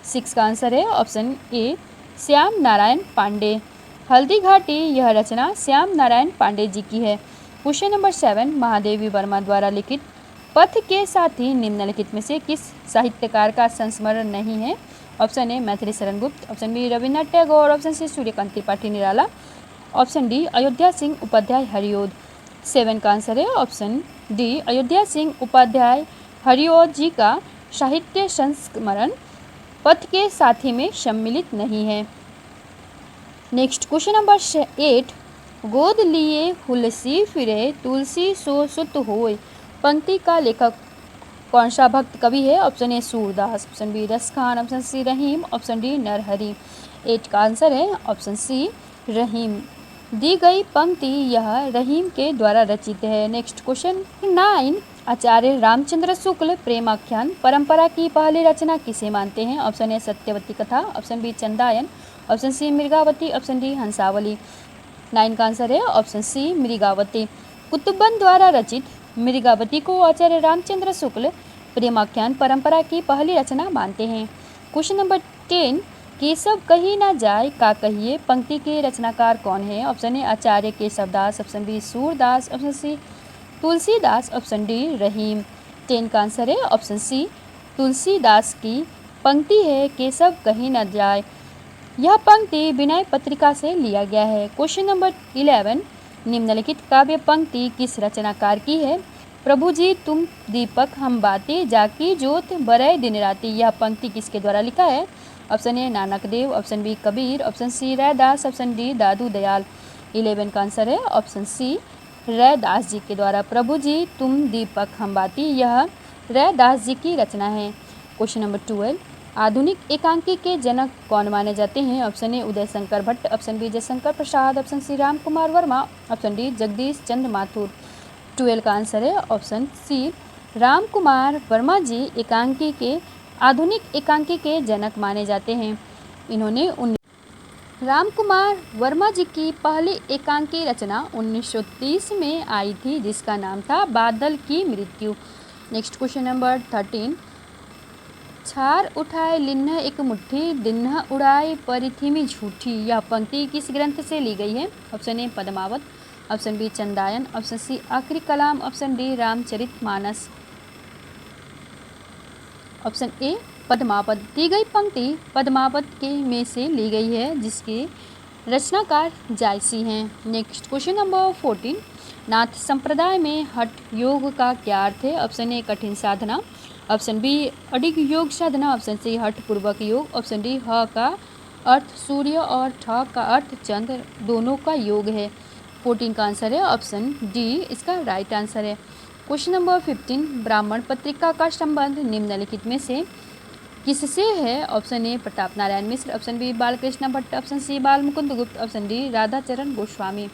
6 का आंसर है ऑप्शन ए श्याम नारायण पांडे। हल्दी घाटी यह रचना श्याम नारायण पांडे जी की है। क्वेश्चन नंबर 7, महादेवी वर्मा द्वारा लिखित पथ के साथी निम्नलिखित में से किस साहित्यकार का संस्मरण नहीं है? ऑप्शन ए Maithili Sharan Gupt, option B Rabindranath Tagore, option C Suryakant Tripathi Nirala, option D Ayodhya Singh Upadhyay Hariaudh. 7 का आंसर है ऑप्शन डी अयोध्या सिंह उपाध्याय हरिओद जी का साहित्य संस्मरण पथ के साथी में सम्मिलित नहीं है। नेक्स्ट क्वेश्चन नंबर 8, गोद लिए हुलसी फिरे तुलसी सो सुत होय पंक्ति का लेखक कौन सा भक्त कवि है? Option A Surdas, option B Ras Khan, option C Rahim, option D Narhari. 8 का आंसर है ऑप्शन सी रहीम। दी गई पंक्ति यह रहीम के द्वारा रचित है। नेक्स्ट क्वेश्चन 9, आचार्य रामचंद्र शुक्ल प्रेमाख्यान परंपरा की पहली रचना किसे मानते हैं? Option A Satyavati Katha, option B Chandayan, option C Mrigavati, option D Hansavali. 9 का आंसर है ऑप्शन सी मृगावती। कुतुबन द्वारा रचित मृगावती को आचार्य रामचंद्र शुक्ल प्रेमाख्यान परंपरा की पहली रचना मानते हैं। क्वेश्चन नंबर 10, केशव कही ना जाए का कहिए पंक्ति के रचनाकार कौन है? Option A Acharya Keshavdas, option B Surdas, option C Tulsidas, option D Rahim. 10 का आंसर है ऑप्शन सी तुलसीदास की पंक्ति है केशव कही ना जाए। यह पंक्ति विनय पत्रिका से लिया गया है। क्वेश्चन नंबर 11, निम्नलिखित काव्य पंक्ति किस रचनाकार की है? प्रभु जी तुम दीपक हम बाती जाकी ज्योत बरय दिन राती। यह पंक्ति किसके द्वारा लिखा है? Option A Nanak Dev, option B Kabir, option C Raidas, option D Dadu Dayal. 11 का आंसर है ऑप्शन सी रैदास जी के द्वारा। प्रभु जी तुम दीपक हम बाती यह रैदास जी की रचना है। क्वेश्चन नंबर 12, आधुनिक एकांकी के जनक कौन माने जाते हैं? Option A Uday Shankar Bhatt, option B Jaishankar Prasad, option C Ram Kumar Verma, option D Jagdish Chandra Mathur. 12 का आंसर है ऑप्शन सी राम कुमार वर्मा जी एकांकी के आधुनिक एकांकी के जनक माने जाते हैं। इन्होंने राम कुमार वर्मा जी की पहली एकांकी रचना 1930 में आई थी जिसका नाम था बादल की मृत्यु। नेक्स्ट क्वेश्चन नंबर 13, छार उठाए लिन्ह एक मुट्ठी दिन्ह उड़ाए परिथिमी झूठी। यह पंक्ति किस ग्रंथ से ली गई है? Option A Padmavat, option B Chandayan, option C Akhiri Kalam, option D Ramcharitmanas. Option A Padmavat. दी गई पंक्ति पद्मावत के में से ली गई है जिसके रचनाकार जायसी हैं। नेक्स्ट क्वेश्चन नंबर 14, नाथ संप्रदाय में हठ योग का क्या अर्थ है? ऑप्शन ए कठिन साधना, ऑप्शन बी अडिग योग साधना, ऑप्शन सी हठ पूर्वक योग, ऑप्शन डी ह का अर्थ सूर्य और ठ का अर्थ चंद्र दोनों का योग है। 14 का आंसर है ऑप्शन डी इसका राइट आंसर है। क्वेश्चन नंबर 15, ब्राह्मण पत्रिका का संबंध निम्नलिखित में से किससे है? Option A Pratap Narayan Mishra, option B Balkrishna Bhatt, option C Bal Mukund गुप्त, ऑप्शन डी राधाचरण गोस्वामी।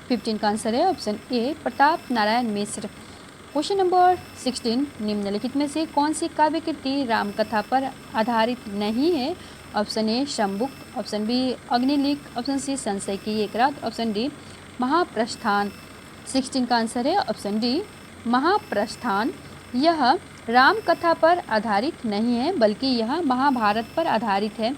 15 का आंसर है option A Pratap Narayan Mishra. Question number 16, निम्नलिखित में से कौन सी काव्य कृति रामकथा पर आधारित नहीं है? Option A Shambuk, option B Agnilik, option C संशय की एक रात, ऑप्शन डी महाप्रस्थान। 16 का आंसर है ऑप्शन डी महाप्रस्थान। यह राम कथा पर आधारित नहीं है बल्कि यह महाभारत पर आधारित है।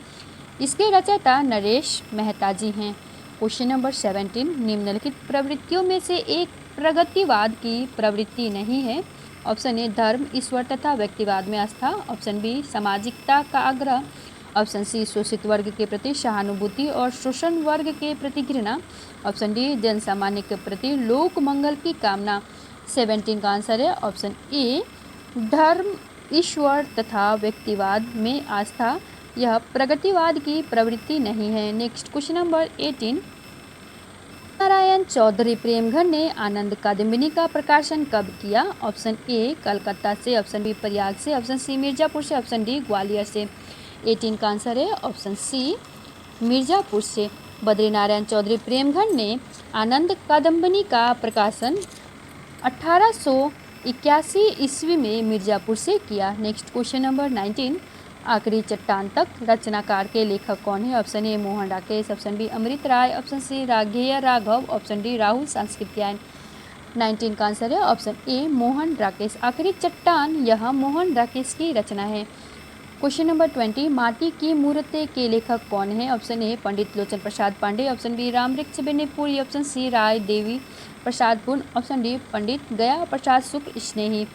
इसके रचयिता नरेश मेहता जी हैं। क्वेश्चन नंबर 17, निम्नलिखित प्रवृत्तियों में से एक प्रगतिवाद की प्रवृत्ति नहीं है। ऑप्शन ए धर्म ईश्वर तथा व्यक्तिवाद में आस्था, ऑप्शन बी सामाजिकता का आग्रह, ऑप्शन सी शोषित वर्ग के प्रति सहानुभूति और शोषण वर्ग के प्रति घृणा, ऑप्शन डी जन सामान्य के प्रति लोक मंगल की कामना। 17 का आंसर है ऑप्शन ए धर्म ईश्वर तथा व्यक्तिवाद में आस्था। यह प्रगतिवाद की प्रवृत्ति नहीं है। Next question number 18, Narayan Chaudhary Premghar ने आनंद कादम्बिनी का प्रकाशन कब किया? ऑप्शन ए कलकत्ता से, ऑप्शन बी प्रयाग से, ऑप्शन सी मिर्जापुर से, ऑप्शन डी ग्वालियर से। 18 का आंसर है ऑप्शन सी मिर्जापुर से। बद्रीनारायण चौधरी प्रेमघर ने आनंद कादम्बिनी का प्रकाशन 1881 ईस्वी में मिर्जापुर से किया। नेक्स्ट क्वेश्चन नंबर 19, आखिरी चट्टान तक रचनाकार के लेखक कौन है? Option A Mohan Rakesh, option B Amrit Rai, option C राघेय राघव, ऑप्शन डी राहुल सांस्कृत्यायन। 19 का आंसर है ऑप्शन ए मोहन राकेश। आखिरी चट्टान यह मोहन राकेश की रचना है। क्वेश्चन नंबर 20, माटी की मूर्ति के लेखक कौन है? Option A Pandit Lochan Prasad Pande, option B Rambriksh Benipuri, option C Rai Devi Prasad Purn, option D पंडित गया प्रसाद शुक्ल स्नेही।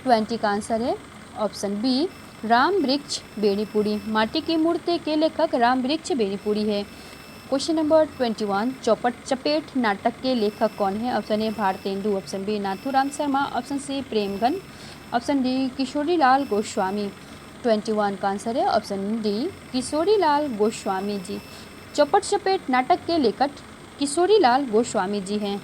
20 का आंसर है ऑप्शन बी राम वृक्ष बेनीपुरी। माटी की मूर्ति के लेखक राम वृक्ष बेनीपुरी है। क्वेश्चन नंबर 21 चौपट चपेट नाटक के लेखक कौन है? Option A Bharatendu, option B Nathuram Sharma, option C Premghan, option D Kishorilal Goswami. 21 का आंसर है ऑप्शन डी किशोरीलाल गोस्वामी जी। चौपट चपेट नाटक के लेखक किशोरीलाल गोस्वामी जी हैं।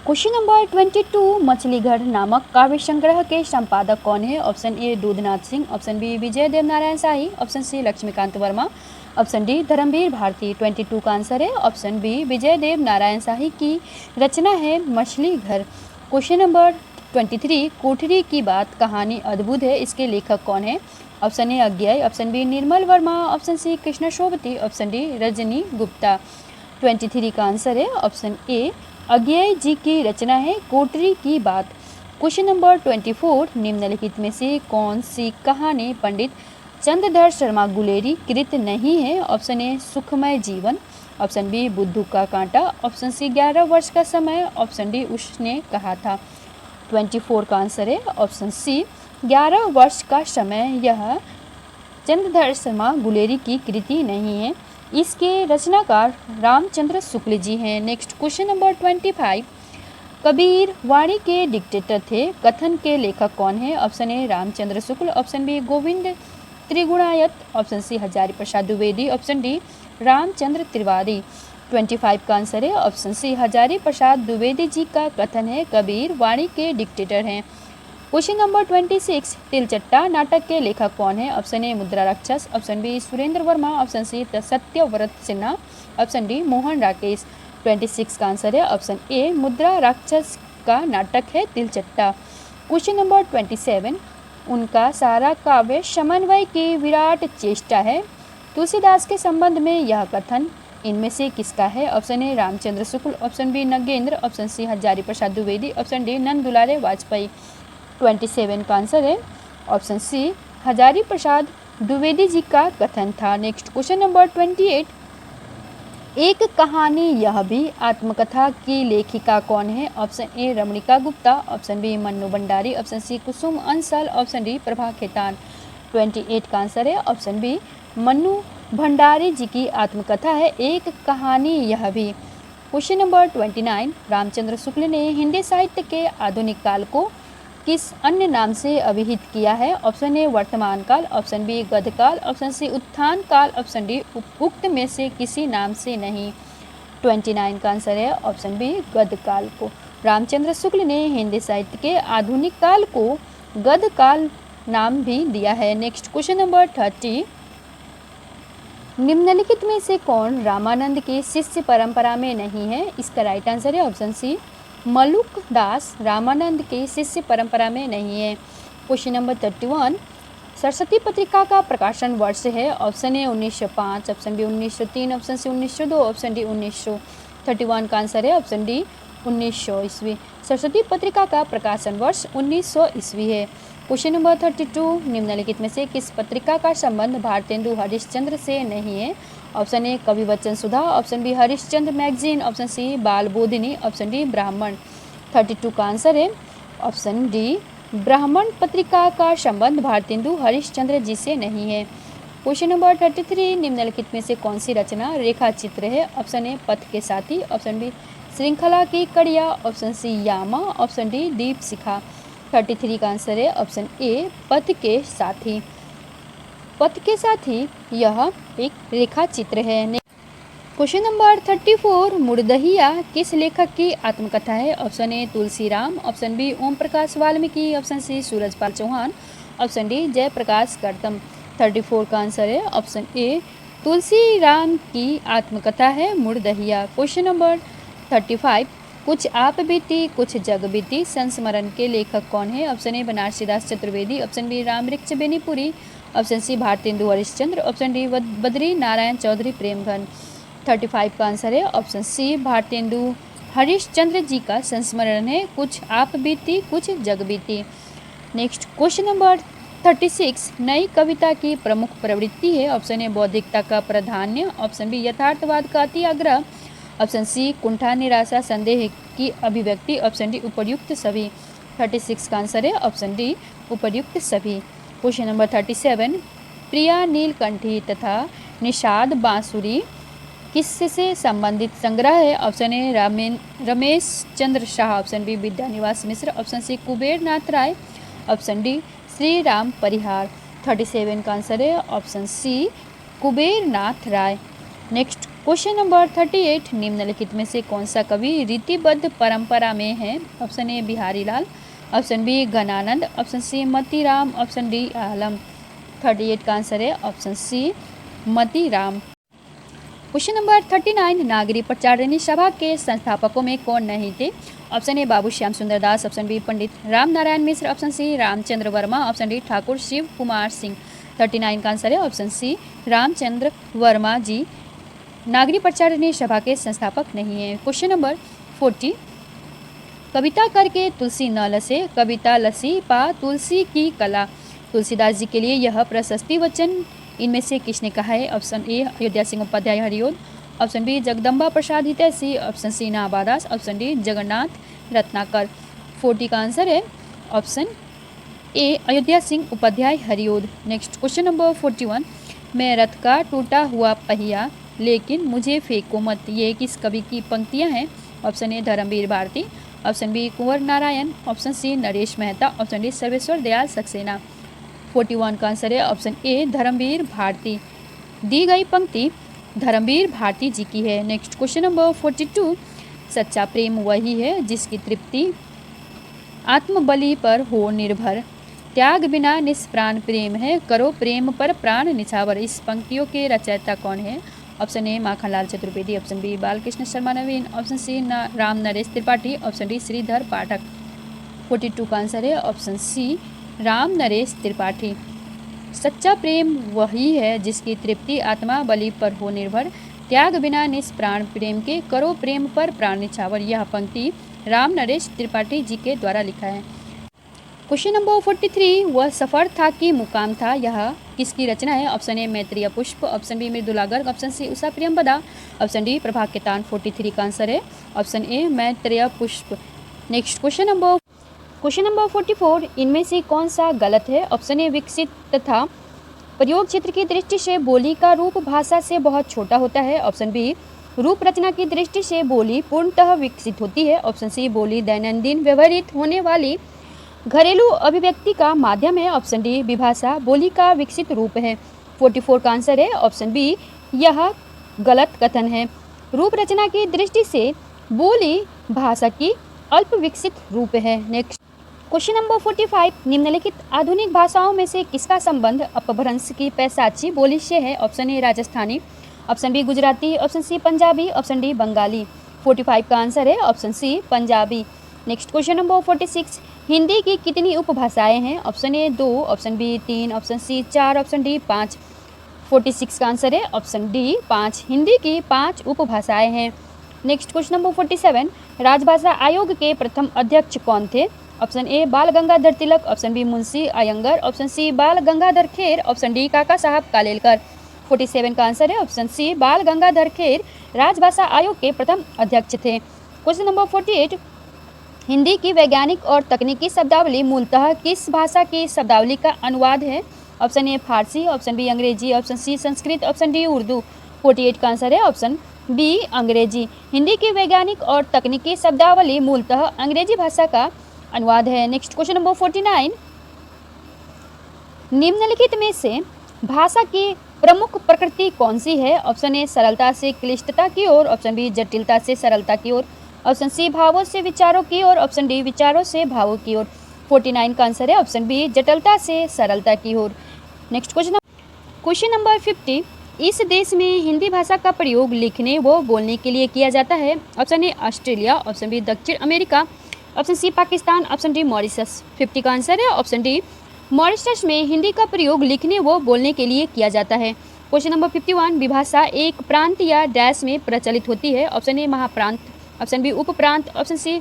क्वेश्चन नंबर 22 मछलीघर नामक काव्य संग्रह के संपादक कौन है? Option A Doodhnath Singh, option B Vijay Dev Narayan Shahi, option C Laxmikant Verma, option D Dharamvir Bharati. 22 का आंसर है ऑप्शन बी विजय देव नारायण शाही की रचना है मछलीघर। क्वेश्चन नंबर 23 कोठरी की बात कहानी अद्भुत है, इसके लेखक कौन है? Option A Agyeya, option B Nirmal Verma, option C Krishna Sobti, option D Rajni Gupta. 23 का आंसर है ऑप्शन ए अज्ञेय जी की रचना है कोठरी की बात। क्वेश्चन नंबर 24 निम्नलिखित में से कौन सी कहानी पंडित चंद्रधर शर्मा गुलेरी कृत नहीं है? ऑप्शन ए सुखमय जीवन, ऑप्शन बी बुद्धू का कांटा, ऑप्शन सी 11 वर्ष का समय, ऑप्शन डी उसने कहा था। 24 का आंसर है ऑप्शन सी 11 वर्ष का समय। यह चंद्रधर शर्मा गुलेरी की कृति नहीं है, इसके रचनाकार रामचंद्र शुक्ल जी हैं। नेक्स्ट क्वेश्चन नंबर 25 कबीर वाणी के डिक्टेटर थे, कथन के लेखक कौन है? Option A Ramchandra Shukla, option B Govind Trigunayat, option C Hazari Prasad Dwivedi, option D Ramchandra Trivedi. 25 का आंसर है ऑप्शन सी हजारी प्रसाद द्विवेदी जी का कथन है कबीर वाणी के डिक्टेटर हैं। क्वेश्चन नंबर 26 तिलचट्टा नाटक के लेखक कौन है? Option A Mudra Rakshas, option B Surendra Verma, option C Satyavrat Sinha, option D Mohan Rakesh. 26 का आंसर है ऑप्शन ए मुद्रा राक्षस का नाटक है तिलचट्टा। क्वेश्चन नंबर 27 उनका सारा काव्य समन्वय की विराट चेष्टा है, तुलसीदास के संबंध में यह कथन इनमें से किसका है? Option A Ramchandra Shukla, option B Nagendra, option C Hazari Prasad Dwivedi, option D Nand Dulare Vajpayee. 27 का आंसर है ऑप्शन सी हजारी प्रसाद द्विवेदी जी का कथन था। नेक्स्ट क्वेश्चन नंबर 28 एक कहानी यह भी आत्मकथा की लेखिका कौन है? Option A Ramnika Gupta, option B Mannu Bhandari, option C Kusum Ansal, option D Prabha Khaitan. 28 का आंसर है ऑप्शन बी मन्नू भंडारी जी की आत्मकथा है एक कहानी यह भी। क्वेश्चन नंबर 29 रामचंद्र शुक्ल ने हिंदी साहित्य के आधुनिक काल को किस अन्य नाम से अभिहित किया है? ऑप्शन ए वर्तमान काल, ऑप्शन बी गद्यकाल, ऑप्शन सी उत्थान काल, ऑप्शन डी उक्त में से किसी नाम से नहीं। 29 का आंसर है ऑप्शन बी गद्यकाल को। रामचंद्र शुक्ल ने हिंदी साहित्य के आधुनिक काल को गद्यकाल नाम भी दिया है। नेक्स्ट क्वेश्चन नंबर 30 निम्नलिखित में से कौन रामानंद के शिष्य परंपरा में नहीं है? इसका राइट आंसर है ऑप्शन सी मलुक दास रामानंद के शिष्य परंपरा में नहीं है। क्वेश्चन नंबर 31 सरस्वती पत्रिका का प्रकाशन वर्ष है? Option A 1905, option B 1903, option C 1902, option D 1900। 31 का आंसर है ऑप्शन डी 1900 ईस्वी। सरस्वती पत्रिका का प्रकाशन वर्ष 1900 ईस्वी है। क्वेश्चन नंबर 32 निम्नलिखित में से किस पत्रिका का संबंध भारतेंदु हरिश्चंद्र से नहीं है? Option A Kavi Vachan Sudha, option B Harishchandra magazine, option C Bal Bodhini, option D ब्राह्मण। 32 का आंसर है ऑप्शन डी ब्राह्मण पत्रिका का संबंध भारतेंदु हरिश्चंद्र जी से नहीं है। क्वेश्चन नंबर 33 निम्नलिखित में से कौन सी रचना रेखा चित्र है? ऑप्शन ए पथ के साथी, ऑप्शन बी श्रृंखला की कड़िया, ऑप्शन सी यामा, ऑप्शन डी दीप शिखा। 33 का आंसर है ऑप्शन ए पथ के साथी। पथ के साथी यह एक रेखा चित्र है। क्वेश्चन नंबर 34 मुर्दहिया किस लेखक की आत्मकथा है? Option A Tulsiram, option B Om Prakash Valmiki, option C Surajpal Chauhan, option D Jaiprakash Kardam. 34 का आंसर है ऑप्शन ए तुलसीराम की आत्मकथा है मुर्दहिया। क्वेश्चन नंबर 35 कुछ आप बीती कुछ जग बीती संस्मरण के लेखक कौन है? Option A Banarasi Das Chaturvedi, option B Rambriksh Benipuri, option C Bharatendu Harishchandra, option D Badri Narayan Chaudhary Premghan. 35 का आंसर है ऑप्शन सी भारतेंदु हरिश्चंद्र जी का संस्मरण है कुछ आप बीती कुछ जग बीती। नेक्स्ट क्वेश्चन नंबर 36 नई कविता की प्रमुख प्रवृत्ति है? ऑप्शन ए बौद्धिकता का प्राधान्य, ऑप्शन बी यथार्थवाद का अति आग्रह, ऑप्शन सी कुंठा निराशा संदेह की अभिव्यक्ति, ऑप्शन डी उपर्युक्त सभी। 36 का आंसर है ऑप्शन डी उपर्युक्त सभी। क्वेश्चन नंबर 37, प्रिया नीलकंठी तथा निषाद बांसुरी किससे संबंधित संग्रह है? Option A Ramesh Chandra Shah, option B Vidyaniwas Mishra, option C Kuber Nath Rai, option D Shri Ram Parihar. 37 का आंसर है option C Kuber Nath Rai. Next question number 38, निम्नलिखित में से कौन सा कवि रीतिबद्ध परंपरा में है? Option A Bihari Lal, option B Ghananand, option C Matiram, option D Alam. 38 का आंसर है option C Matiram. Question number 39, Nagari Pracharini Sabha के संस्थापकों में कौन नहीं थे? ऑप्शन ए Babu Shyam Sundar Das, option B Pandit Ram Narayan Mishra, option C Ramchandra Verma, option D Thakur Shiv Kumar Singh. 39 का आंसर है ऑप्शन सी रामचंद्र वर्मा जी नागरी प्रचारिणी सभा के संस्थापक नहीं है। क्वेश्चन नंबर 40, कविता करके तुलसी न लसे, कविता लसी पा तुलसी की कला। तुलसीदास जी के लिए यह प्रशस्ति वचन इनमें से किसने कहा है? Option A Ayodhya Singh Upadhyay Hariaudh, option B Jagdamba Prasad Hitaishi, option C Nabhadas, option D Jagannath Ratnakar. 40 का आंसर है option A Ayodhya Singh Upadhyay Hariaudh. Next question number 41, मैं रथ का टूटा हुआ पहिया लेकिन मुझे फेंको मत, ये किस कवि की पंक्तियां हैं? Option A Dharamvir Bharati, option B Kunwar Narayan, option C Naresh Mehta, option D Sarveshwar Dayal Saxena. 41 का आंसर है ऑप्शन ए धर्मवीर भारती। दी गई पंक्ति धर्मवीर भारती जी की है। नेक्स्ट क्वेश्चन नंबर 42, सच्चा प्रेम वही है जिसकी तृप्ति आत्मबलि पर हो निर्भर, त्याग बिना निष्प्राण प्रेम है, करो प्रेम पर प्राण निछावर। इस पंक्तियों के रचयिता कौन है? Option A Makhanlal Chaturvedi, option B Balkrishna Sharma Naveen, option C Ram Naresh Tripathi, option D Shridhar Pathak. 42 का आंसर है ऑप्शन सी राम नरेश त्रिपाठी। सच्चा प्रेम वही है जिसकी तृप्ति आत्मा बलि पर हो निर्भर, त्याग बिना निष्प्राण प्रेम के, करो प्रेम पर प्राण निछावर। यह पंक्ति राम नरेश त्रिपाठी जी के द्वारा लिखा है। क्वेश्चन नंबर 43, वह सफ़र था कि मुकाम था, यह किसकी रचना है? Option A Maitreyi Pushpa, option B Mridula Garg, option C Usha Priyamvada, option D Prabha Khaitan. 43 का आंसर है ऑप्शन ए मैत्रेय पुष्प। नेक्स्ट क्वेश्चन नंबर 44, इनमें से कौन सा गलत है? ऑप्शन ए विकसित तथा प्रयोग क्षेत्र की दृष्टि से बोली का रूप भाषा से बहुत छोटा होता है, ऑप्शन बी रूप रचना की दृष्टि से बोली पूर्णतः विकसित होती है, ऑप्शन सी बोली दैनंदिन व्यवहृत होने वाली घरेलू अभिव्यक्ति का माध्यम है, ऑप्शन डी विभाषा बोली का विकसित रूप है। 44 का आंसर है ऑप्शन बी, यह गलत कथन है। रूप रचना की दृष्टि से बोली भाषा की अल्प विकसित रूप है। नेक्स्ट क्वेश्चन नंबर 45, निम्नलिखित आधुनिक भाषाओं में से किसका संबंध अपभ्रंश की पैसाची बोली से है? Option A Rajasthani, option B Gujarati, option C Punjabi, option D Bengali. 45 का आंसर है option C Punjabi. Next question number 46, Hindi की कितनी उपभाषाएं हैं? Option A 2, option B 3, option C 4, option D 5। 46 का आंसर है ऑप्शन डी 5। हिंदी की 5 उपभाषाएं हैं। नेक्स्ट क्वेश्चन नंबर 47, राजभाषा आयोग के प्रथम अध्यक्ष कौन थे? Option A Bal Gangadhar Tilak, option B Munshi Ayyangar, option C Bal Gangadhar Kher, option D काका साहब कालेलकर। 47 का आंसर है ऑप्शन सी बाल गंगाधर खेर राजभाषा आयोग के प्रथम अध्यक्ष थे। क्वेश्चन नंबर 48, हिंदी की वैज्ञानिक और तकनीकी शब्दावली मूलतः किस भाषा की शब्दावली का अनुवाद है? Option A Farsi, option B Angrezi, option C Sanskrit, option D Urdu. 48 का आंसर है ऑप्शन बी अंग्रेजी। हिंदी की वैज्ञानिक और तकनीकी शब्दावली मूलतः अंग्रेजी भाषा का अनुवाद है। नेक्स्ट क्वेश्चन नंबर 49, निम्नलिखित में से भाषा की प्रमुख प्रकृति कौन सी है? ऑप्शन ए सरलता से क्लिष्टता की ओर, ऑप्शन बी जटिलता से सरलता की ओर, ऑप्शन सी भावों से विचारों की ओर, ऑप्शन डी विचारों से भावों की ओर। 49 का आंसर है ऑप्शन बी जटिलता से सरलता की ओर। नेक्स्ट क्वेश्चन नंबर 50, इस देश में हिंदी भाषा का प्रयोग लिखने व बोलने के लिए किया जाता है? Option A Australia, option B दक्षिण America, option C Pakistan, option D Mauritius. 50 का आंसर है ऑप्शन डी मॉरिशस में हिंदी का प्रयोग लिखने व बोलने के लिए किया जाता है। क्वेश्चन नंबर 51, विभाषा एक प्रांत या डैश में प्रचलित होती है? ऑप्शन ए महाप्रांत, ऑप्शन बी उप प्रांत, ऑप्शन सी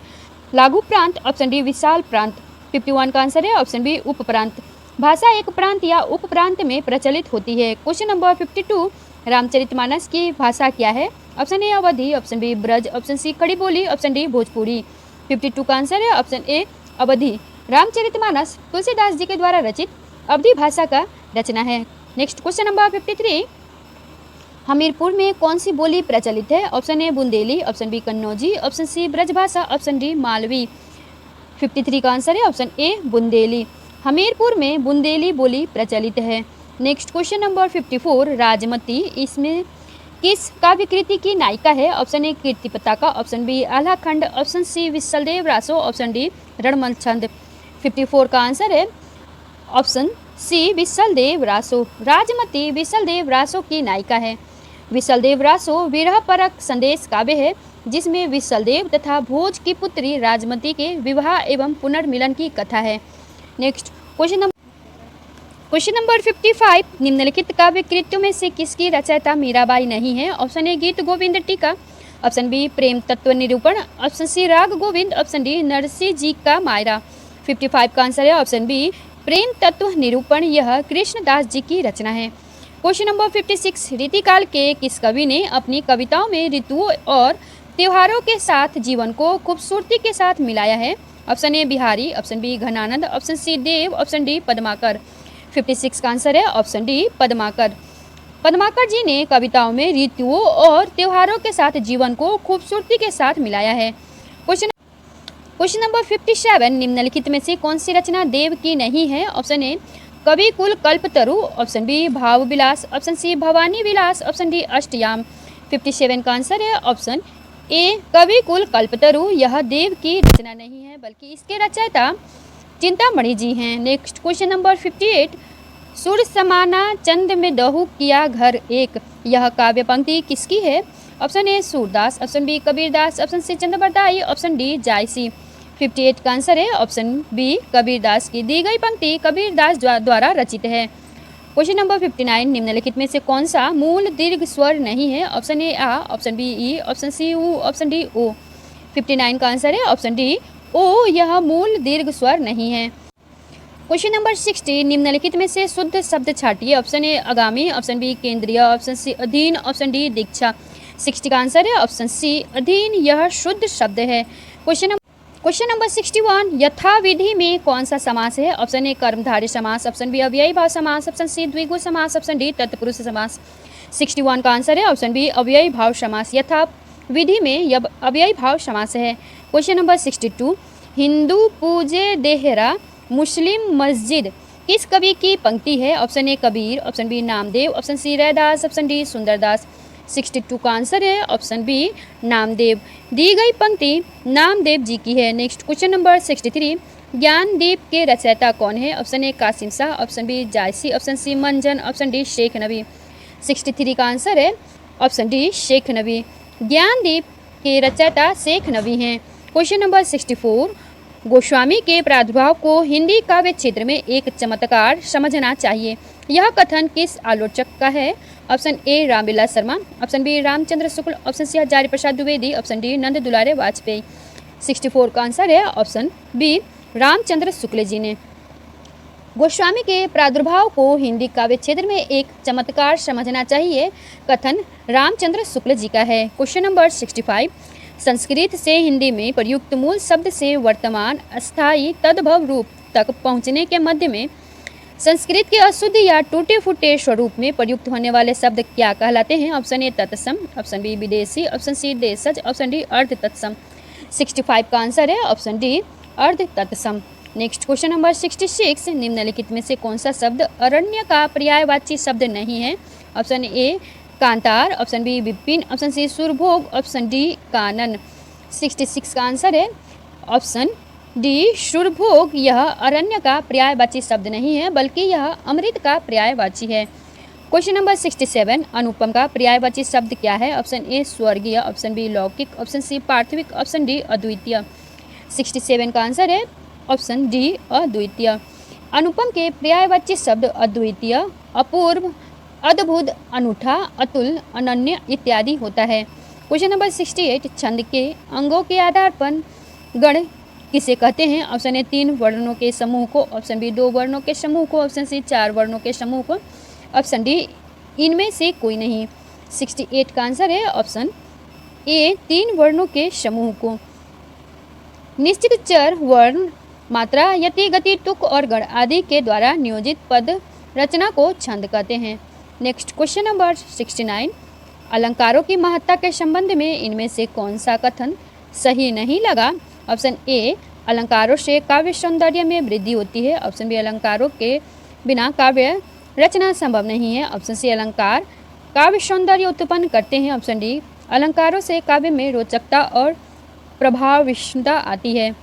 लघु प्रांत, ऑप्शन डी विशाल प्रांत। 51 का आंसर है ऑप्शन बी उप प्रांत। भाषा एक प्रांत या उप प्रांत में प्रचलित होती है। क्वेश्चन नंबर 52, रामचरितमानस की भाषा क्या है? Option A Awadhi, option B Braj, option C Khadi Boli, option D Bhojpuri. 52 का आंसर है ऑप्शन ए अवधि रामचरितमानस तुलसीदास जी के द्वारा रचित अवधी भाषा का रचना है। नेक्स्ट क्वेश्चन नंबर 53, हमीरपुर में कौन सी बोली प्रचलित है? Option A Bundeli, option B Kannauji, option C Brajbhasha, option D Malvi. 53 का आंसर है ऑप्शन ए बुंदेली। हमीरपुर में बुंदेली बोली प्रचलित है। नेक्स्ट क्वेश्चन नंबर 54, राजमती इसमें किस काव्य कृति की नायिका है? Option A Kirti Pataka, option B Alhakhand, option C Visaldev Raso, option D Ranmal Chhand. 54 का आंसर है ऑप्शन सी विशलदेव रासो। राजमती विशलदेव रासो की नायिका है। विशलदेव रासो विरह परक संदेश काव्य है जिसमें विशलदेव तथा भोज की पुत्री राजमती के विवाह एवं पुनर्मिलन की कथा है। नेक्स्ट क्वेश्चन नंबर 55, निम्नलिखित काव्य कृतियों में से किसकी रचयिता मीराबाई नहीं है? ऑप्शन ए गीत गोविंद टीका, ऑप्शन बी प्रेम तत्व निरूपण, ऑप्शन सी राग गोविंद, ऑप्शन डी नरसिंह जी का मायरा। 55 का आंसर है ऑप्शन बी प्रेम तत्व निरूपण, यह कृष्णदास जी की रचना है। क्वेश्चन नंबर 56, रीतिकाल के किस कवि ने अपनी कविताओं में ऋतुओं और त्योहारों के साथ जीवन को खूबसूरती के साथ मिलाया है? Option A Bihari, option B Ghananand, option C Dev, option D Padmakar. 56 का आंसर है ऑप्शन डी पद्माकर। पद्माकर जी ने कविताओं में ऋतुओं और त्योहारों के साथ जीवन को खूबसूरती के साथ मिलाया है। क्वेश्चन नंबर 57, निम्नलिखित में से कौन सी रचना देव की नहीं है? ऑप्शन ए कवि कुल कल्पतरु, ऑप्शन बी भाव विलास, ऑप्शन सी भवानी विलास, ऑप्शन डी अष्टयाम। 57 का आंसर है ऑप्शन ए कवि कुल कल्पतरु, यह देव की रचना नहीं है बल्कि इसके रचयिता चिंतामणि जी हैं। नेक्स्ट क्वेश्चन नंबर 58, सूर्य समाना चंद में दहु किया घर एक, यह काव्य पंक्ति किसकी है? Option A Surdas, option B Kabirdas, option C Chandbardai, option D Jayasi. 58 का आंसर है ऑप्शन बी कबीरदास की दी गई पंक्ति कबीरदास द्वारा रचित है। क्वेश्चन नंबर 59, निम्नलिखित में से कौन सा मूल दीर्घ स्वर नहीं है? ऑप्शन ए आ, ऑप्शन बी ई, ऑप्शन सी ऊ, ऑप्शन डी ओ। 59 का आंसर है ऑप्शन डी ओ, यह मूल दीर्घ स्वर नहीं है। क्वेश्चन नंबर 60, निम्नलिखित में से शुद्ध शब्द छाटिए। ऑप्शन ए आगामी, ऑप्शन बी केंद्रीय, ऑप्शन सी अधीन, ऑप्शन डी दीक्षा। 60 का आंसर है ऑप्शन सी अधीन, यह शुद्ध शब्द है। क्वेश्चन नंबर 61, यथाविधि में कौन सा समास है? ऑप्शन ए कर्मधारय समास, ऑप्शन बी अव्ययी भाव समास, ऑप्शन सी द्विगु समास, ऑप्शन डी तत्पुरुष समास। 61 का आंसर है ऑप्शन बी अव्ययी भाव समास, यथाविधि में अव्ययी भाव समास है। क्वेश्चन नंबर 62, हिंदू पूजे देहरा मुस्लिम मस्जिद किस कवि की पंक्ति है? Option A Kabir, option B Namdev, option C Raidas, option D Sundardas. 62 का आंसर है ऑप्शन बी नामदेव। दी गई पंक्ति नामदेव जी की है। नेक्स्ट क्वेश्चन नंबर 63, ज्ञानदीप के रचयिता कौन है? Option A Kasim Shah, option B Jayasi, option C Manjhan, option D Sheikh नबी। 63 का आंसर है ऑप्शन डी शेख नबी। ज्ञानदीप के रचयिता शेख नबी हैं। क्वेश्चन नंबर 64, गोस्वामी के प्रादुर्भाव को हिंदी काव्य क्षेत्र में एक चमत्कार समझना चाहिए, यह कथन किस आलोचक का है? Option A Ramvilas Sharma, option B Ramchandra Shukla, option C Hazari Prasad Dwivedi, option D Nand Dulare Vajpayee. 64 का आंसर है ऑप्शन बी रामचंद्र शुक्ल जी ने। गोस्वामी के प्रादुर्भाव को हिंदी काव्य क्षेत्र में एक चमत्कार समझना चाहिए, कथन रामचंद्र शुक्ल जी का है। क्वेश्चन नंबर 65, संस्कृत से हिंदी में प्रयुक्त मूल शब्द से वर्तमान अस्थायी तद्भव रूप तक पहुँचने के मध्य में संस्कृत के अशुद्ध या टूटे फूटे स्वरूप में प्रयुक्त होने वाले शब्द क्या कहलाते हैं? ऑप्शन ए तत्सम, ऑप्शन बी विदेशी, ऑप्शन सी देशज, ऑप्शन डी अर्ध तत्सम। 65 का आंसर है ऑप्शन डी अर्ध तत्सम। नेक्स्ट क्वेश्चन नंबर 66, निम्नलिखित में से कौन सा शब्द अरण्य का पर्यायवाची शब्द नहीं है? ऑप्शन ए कांतार, ऑप्शन बी विपिन, ऑप्शन सी सुरभोग, ऑप्शन डी कानन। 66 का आंसर है ऑप्शन डी सुरभोग, यह अरण्य का पर्यायवाची शब्द नहीं है बल्कि यह अमृत का पर्यायवाची है। क्वेश्चन नंबर 67, अनुपम का पर्यायवाची शब्द क्या है? ऑप्शन ए स्वर्गीय, ऑप्शन बी लौकिक, ऑप्शन सी पार्थिविक, ऑप्शन डी अद्वितीय। 67 का आंसर है ऑप्शन डी अद्वितीय। अनुपम के पर्यायवाची शब्द अद्वितीय, अपूर्व, अद्भुत, अनूठा, अतुल, अनन्य इत्यादि होता है। क्वेश्चन नंबर 68, छंद के अंगों के आधार पर गण किसे कहते हैं? ऑप्शन ए 3 वर्णों के समूह को, ऑप्शन बी 2 वर्णों के समूह को, ऑप्शन सी 4 वर्णों के समूह को, ऑप्शन डी इनमें से कोई नहीं। 68 का आंसर है ऑप्शन ए 3 वर्णों के समूह को। निश्चित चर वर्ण मात्रा, यति, गति, तुक और गण आदि के द्वारा नियोजित पद रचना को छंद कहते हैं। नेक्स्ट क्वेश्चन नंबर 69, अलंकारों की महत्ता के संबंध में इनमें से कौन सा कथन सही नहीं लगा? ऑप्शन ए, अलंकारों से काव्य सौंदर्य में वृद्धि होती है। ऑप्शन बी, अलंकारों के बिना काव्य रचना संभव नहीं है। ऑप्शन सी, अलंकार काव्य सौंदर्य उत्पन्न करते हैं। ऑप्शन डी, अलंकारों से काव्य में रोचकता और प्रभावशीलता आती है।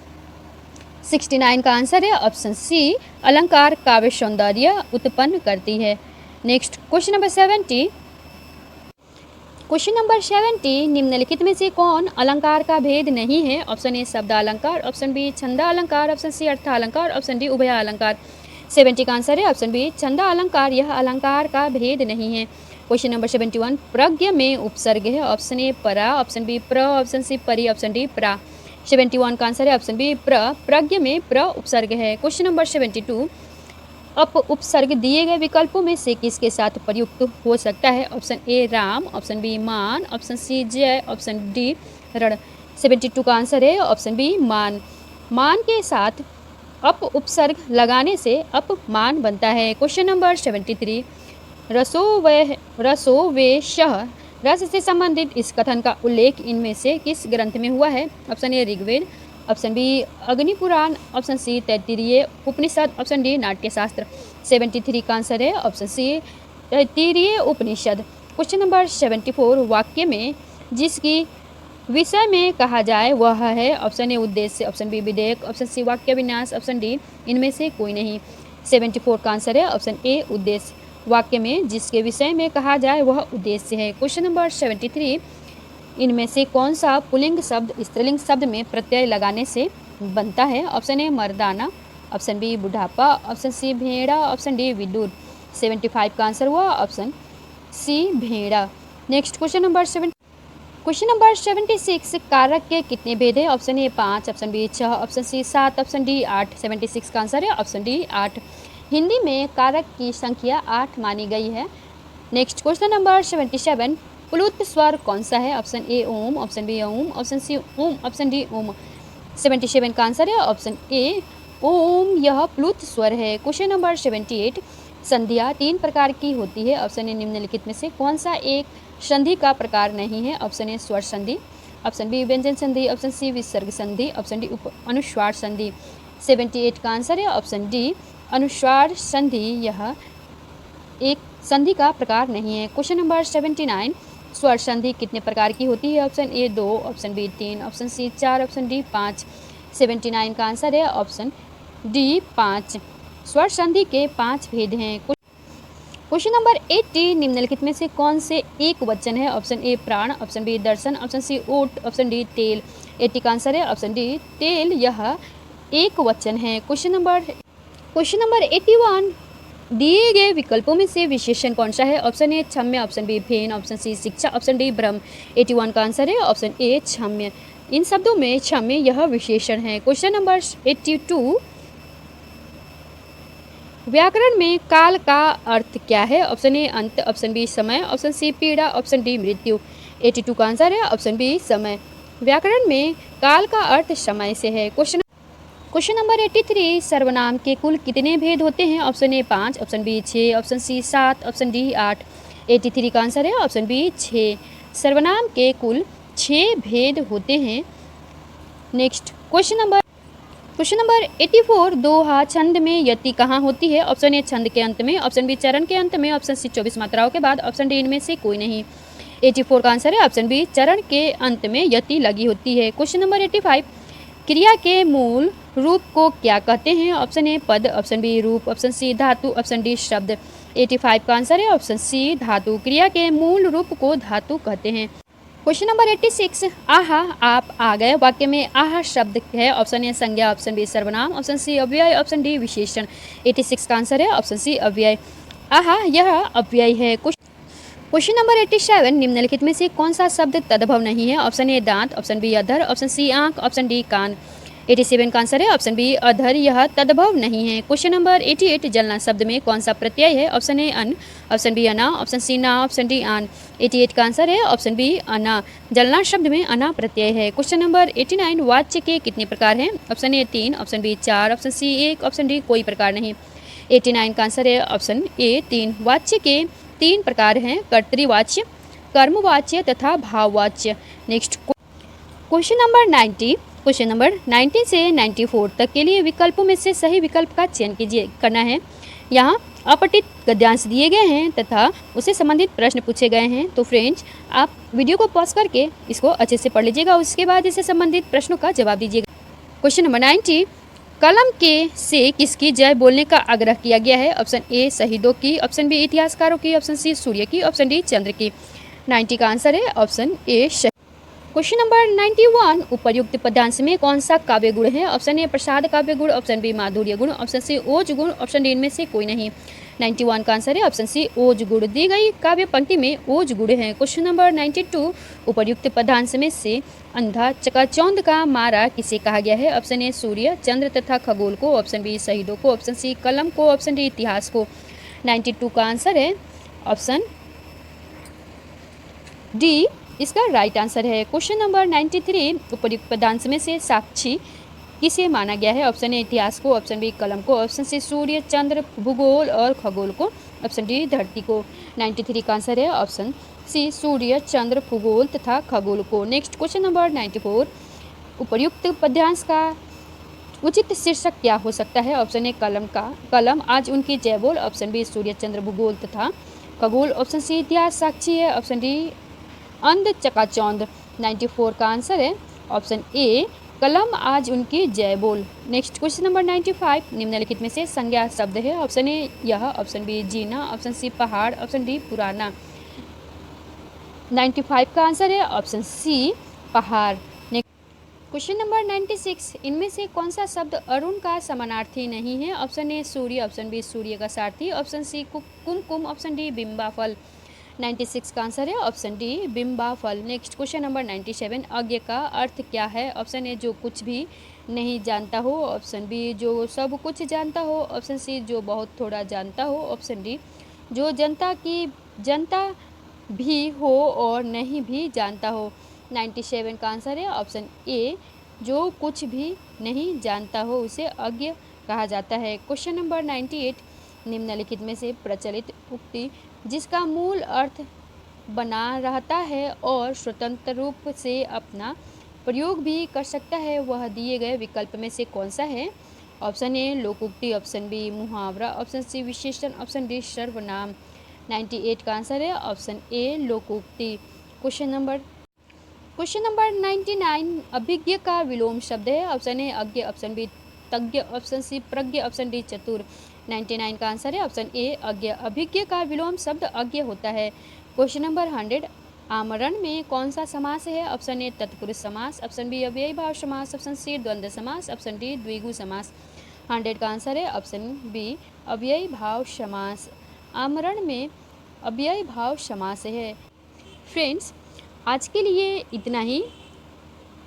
69 का आंसर है ऑप्शन सी, अलंकार काव्य सौंदर्य उत्पन्न करती है। Next question number 70, question number 70, निम्नलिखित में से कौन अलंकार का भेद नहीं है? ऑप्शन ए, शब्द अलंकार। ऑप्शन बी, छंद अलंकार। ऑप्शन सी, अर्थ अलंकार। ऑप्शन डी, उभय अलंकार। 70 का आंसर है ऑप्शन बी, छंद अलंकार। यह अलंकार का भेद नहीं है। क्वेश्चन नंबर 71, प्रज्ञ में उपसर्ग है। ऑप्शन ए, परा। ऑप्शन बी, प्र। ऑप्शन सी, परी। ऑप्शन डी, प्रा। 71 का आंसर है ऑप्शन बी, प्र। प्रज्ञ में प्र उपसर्ग है। क्वेश्चन नंबर 72, अप उपसर्ग दिए गए विकल्पों में से किसके साथ प्रयुक्त हो सकता है? ऑप्शन ए, राम। ऑप्शन बी, मान। ऑप्शन सी, जय। ऑप्शन डी, रण। 72 का आंसर है ऑप्शन बी, मान। मान के साथ अप उपसर्ग लगाने से अपमान बनता है। क्वेश्चन नंबर 73, रसो वे शह रस से संबंधित इस कथन का उल्लेख इनमें से किस ग्रंथ में हुआ है? Option A, Rigveda. Option B, Agni Puran. Option C, Taittiriya Upanishad. Option D, Natyashastra. 73 का आंसर है option C, Taittiriya Upanishad. Question number 74, वाक्य में जिसकी विषय में कहा जाए वह है? ऑप्शन ए, उद्देश्य। ऑप्शन बी, विधेयक। ऑप्शन सी, वाक्य विन्यास। ऑप्शन डी, इनमें से कोई नहीं। 74 का आंसर है ऑप्शन ए, उद्देश्य। वाक्य में जिसके विषय में कहा जाए वह उद्देश्य है। क्वेश्चन नंबर 73, इनमें से कौन सा पुल्लिंग शब्द स्त्रीलिंग शब्द में प्रत्यय लगाने से बनता है? ऑप्शन ए, मर्दाना। ऑप्शन बी, बुढ़ापा। ऑप्शन सी, भेड़ा। Option D, Vidur. 75 का आंसर हुआ ऑप्शन सी, भेड़ा। नेक्स्ट क्वेश्चन नंबर 76, कारक के कितने भेद है? Option A, 5। Option B, 6। Option C, 7। Option D, 8। 76 का आंसर है ऑप्शन डी, 8। हिंदी में कारक की संख्या 8 मानी गई है। नेक्स्ट क्वेश्चन नंबर 77, प्लुत स्वर कौन सा है? Option A, Om. Option B, Om. Option C, Om. Option D, Om. 77 का आंसर है ऑप्शन ए, ओम। यह प्लुत स्वर है। क्वेश्चन नंबर 78, संधियाँ 3 प्रकार की होती है। ऑप्शन ए, निम्नलिखित में से कौन सा एक संधि का प्रकार नहीं है? ऑप्शन ए, स्वर संधि। ऑप्शन बी, व्यंजन संधि। ऑप्शन सी, विसर्ग संधि। ऑप्शन डी, अनुस्वार संधि। 78 का आंसर है ऑप्शन डी, अनुस्वार संधि। यह एक संधि का प्रकार नहीं है। क्वेश्चन नंबर 79, स्वर संधि कितने प्रकार की होती है? Option A, 2। Option B, 3। Option C, 4। Option D, 5। 79 का आंसर है ऑप्शन डी, 5। स्वर संधि के 5 भेद हैं। क्वेश्चन नंबर 80, निम्नलिखित में से कौन से एक वचन है? ऑप्शन ए, प्राण। ऑप्शन बी, दर्शन। ऑप्शन सी, ऊँट। ऑप्शन डी, तेल। 80 का आंसर है ऑप्शन डी, तेल। यह एक वचन है। क्वेश्चन नंबर 81, दिए गए विकल्पों में से विशेषण कौन सा है? ऑप्शन ए, क्षम्य। ऑप्शन बी, फेन। ऑप्शन सी, शिक्षा। ऑप्शन डी, ब्रह्म। 81 का आंसर है ऑप्शन ए, क्षम्य। इन शब्दों में क्षम्य यह विशेषण है। क्वेश्चन नंबर 82, व्याकरण में काल का अर्थ क्या है? ऑप्शन ए, अंत। ऑप्शन बी, समय। ऑप्शन सी, पीड़ा। ऑप्शन डी, मृत्यु। 82 का आंसर है ऑप्शन बी, समय। व्याकरण में काल का अर्थ समय से है। क्वेश्चन नंबर 83, सर्वनाम के कुल कितने भेद होते हैं? Option A, 5। Option B, 6। Option C, 7। Option D, 8। 83 का आंसर है ऑप्शन बी, 6। सर्वनाम के कुल 6 भेद होते हैं। नेक्स्ट क्वेश्चन नंबर 84, दोहा छंद में यति कहाँ होती है? ऑप्शन ए, छंद के अंत में। ऑप्शन बी, चरण के अंत में। ऑप्शन सी, 24 मात्राओं के बाद। ऑप्शन डी, इनमें से कोई नहीं। 84 का आंसर है ऑप्शन बी, चरण के अंत में यति लगी होती है। क्वेश्चन नंबर 85, क्रिया के मूल रूप को क्या कहते हैं? ऑप्शन ए, पद। ऑप्शन बी, रूप। ऑप्शन सी, धातु। ऑप्शन डी, शब्द। 85 का आंसर है ऑप्शन सी, धातु। क्रिया के मूल रूप को धातु कहते हैं। क्वेश्चन नंबर 86, आहा आप आ गए वाक्य में आहा शब्द है। ऑप्शन ए, संज्ञा। ऑप्शन बी, सर्वनाम। ऑप्शन सी, अव्यय। ऑप्शन डी, विशेषण। 86 का आंसर है ऑप्शन सी, अव्यय। आहा यह अव्यय है। क्वेश्चन नंबर 87, निम्नलिखित में से कौन सा शब्द तद्भव नहीं है? ऑप्शन ए, दांत। ऑप्शन बी, अधर। ऑप्शन सी, आंख। ऑप्शन डी, कान। 87 का आंसर है ऑप्शन बी अधर, यह तद्भव नहीं है। क्वेश्चन नंबर 88, जलना शब्द में कौन सा प्रत्यय है? ऑप्शन ए अन, ऑप्शन बी अना, ऑप्शन सी ना, ऑप्शन डी आन। 88 का आंसर है ऑप्शन बी अना, जलना शब्द में अना प्रत्यय है। क्वेश्चन नंबर 89, वाच्य के कितने प्रकार हैं? Option A 3, option B 4, option C 1, option D कोई प्रकार नहीं। 89 का आंसर है ऑप्शन ए 3। वाच्य के 3 प्रकार हैं, कर्तृवाच्य, कर्मवाच्य तथा भाववाच्य। Next question number 90, question number 90 से 94 तक के लिए विकल्पों में से सही विकल्प का चयन कीजिए करना है। यहाँ अपठित गद्यांश दिए गए हैं तथा उससे संबंधित प्रश्न पूछे गए हैं। तो फ्रेंड्स, आप वीडियो को पॉज करके इसको अच्छे से पढ़ लीजिएगा, उसके बाद इससे संबंधित प्रश्नों का जवाब दीजिएगा। क्वेश्चन नंबर 90, कलम के से किसकी जय बोलने का आग्रह किया गया है? ऑप्शन ए शहीदों की, ऑप्शन बी इतिहासकारों की, ऑप्शन सी सूर्य की, ऑप्शन डी चंद्र की। 90 का आंसर है ऑप्शन ए। क्वेश्चन नंबर 91, उपर्युक्त पद्यांश में कौन सा काव्य गुण है? ऑप्शन ए प्रसाद काव्य गुण, ऑप्शन बी माधुर्य गुण, ऑप्शन सी ओज गुण, ऑप्शन डी इनमें से कोई नहीं। 91 का आंसर है ऑप्शन सी ओज गुण। दी गई काव्य पंक्ति में ओज गुण है। क्वेश्चन नंबर 92, उपर्युक्त पद्यांश में से अंधा चकाचौंध का मारा किसे कहा गया है? ऑप्शन ए सूर्य, चंद्र तथा खगोल को, ऑप्शन बी शहीदों को, ऑप्शन सी कलम को, ऑप्शन डी इतिहास को। 92 का आंसर है ऑप्शन डी, इसका राइट आंसर है। क्वेश्चन नंबर 93, उपर्युक्त पदांश में से साक्षी किसे माना गया है? ऑप्शन ए इतिहास को, ऑप्शन बी कलम को, ऑप्शन सी सूर्य, चंद्र, भूगोल और खगोल को, ऑप्शन डी धरती को। 93 का आंसर है ऑप्शन सी सूर्य, चंद्र, भूगोल तथा खगोल को। नेक्स्ट क्वेश्चन नंबर 94, उपर्युक्त पद्यांश का उचित शीर्षक क्या हो सकता है? ऑप्शन ए कलम का, कलम आज उनकी जय बोल, ऑप्शन बी सूर्य, चंद्र, भूगोल तथा खगोल, ऑप्शन सी इतिहास साक्षी है, ऑप्शन डी अंध चकाचौंध। 94 का आंसर है ऑप्शन ए कलम आज उनकी जय बोल। नेक्स्ट क्वेश्चन नंबर 95, निम्नलिखित में से संज्ञा शब्द है? ऑप्शन ए यह, ऑप्शन बी जीना, ऑप्शन सी पहाड़, ऑप्शन डी पुराना। 95 का आंसर है ऑप्शन सी पहाड़। क्वेश्चन नंबर 96, इनमें से कौन सा शब्द अरुण का समानार्थी नहीं है? ऑप्शन ए सूर्य, ऑप्शन बी सूर्य का सारथी, ऑप्शन सी कुमकुम, ऑप्शन डी बिंबाफल। 96 का आंसर है ऑप्शन डी बिंबाफल। नेक्स्ट क्वेश्चन नंबर 97, अज्ञ का अर्थ क्या है? ऑप्शन ए जो कुछ भी नहीं जानता हो, ऑप्शन बी जो सब कुछ जानता हो, ऑप्शन सी जो बहुत थोड़ा जानता हो, ऑप्शन डी जो जनता की जनता भी हो और नहीं भी जानता हो। 97 का आंसर है ऑप्शन ए जो कुछ भी नहीं जानता हो उसे अज्ञ कहा जाता है। क्वेश्चन नंबर 98, निम्नलिखित में से प्रचलित उक्ति जिसका मूल अर्थ बना रहता है और स्वतंत्र रूप से अपना प्रयोग भी कर सकता है वह दिए गए विकल्प में से कौन सा है? ऑप्शन ए लोकोक्ति, ऑप्शन बी मुहावरा, ऑप्शन सी विशेषण, ऑप्शन डी सर्वनाम। 98 का आंसर है ऑप्शन ए लोकोक्ति। क्वेश्चन नंबर 99, अभिज्ञ का विलोम शब्द है? ऑप्शन ए अज्ञ, ऑप्शन बी तज्ञ, ऑप्शन सी प्रज्ञ, ऑप्शन डी चतुर। 99 का आंसर है ऑप्शन ए अज्ञ। अभिज्ञ का विलोम शब्द अज्ञ होता है। क्वेश्चन नंबर 100, आमरण में कौन सा समास है? ऑप्शन ए तत्पुरुष समास, ऑप्शन बी अव्ययी भाव समास, ऑप्शन सी द्वंद्व समास, ऑप्शन डी द्विगु समास। 100 का आंसर है ऑप्शन बी अव्ययी भाव समास। आमरण में अव्ययी भाव समास है। फ्रेंड्स, आज के लिए इतना ही।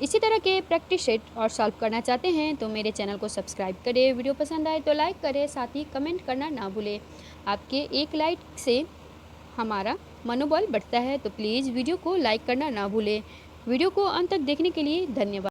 इसी तरह के प्रैक्टिस सेट और सॉल्व करना चाहते हैं तो मेरे चैनल को सब्सक्राइब करें, वीडियो पसंद आए तो लाइक करें, साथ ही कमेंट करना ना भूलें। आपके एक लाइक से हमारा मनोबल बढ़ता है, तो प्लीज़ वीडियो को लाइक करना ना भूलें। वीडियो को अंत तक देखने के लिए धन्यवाद।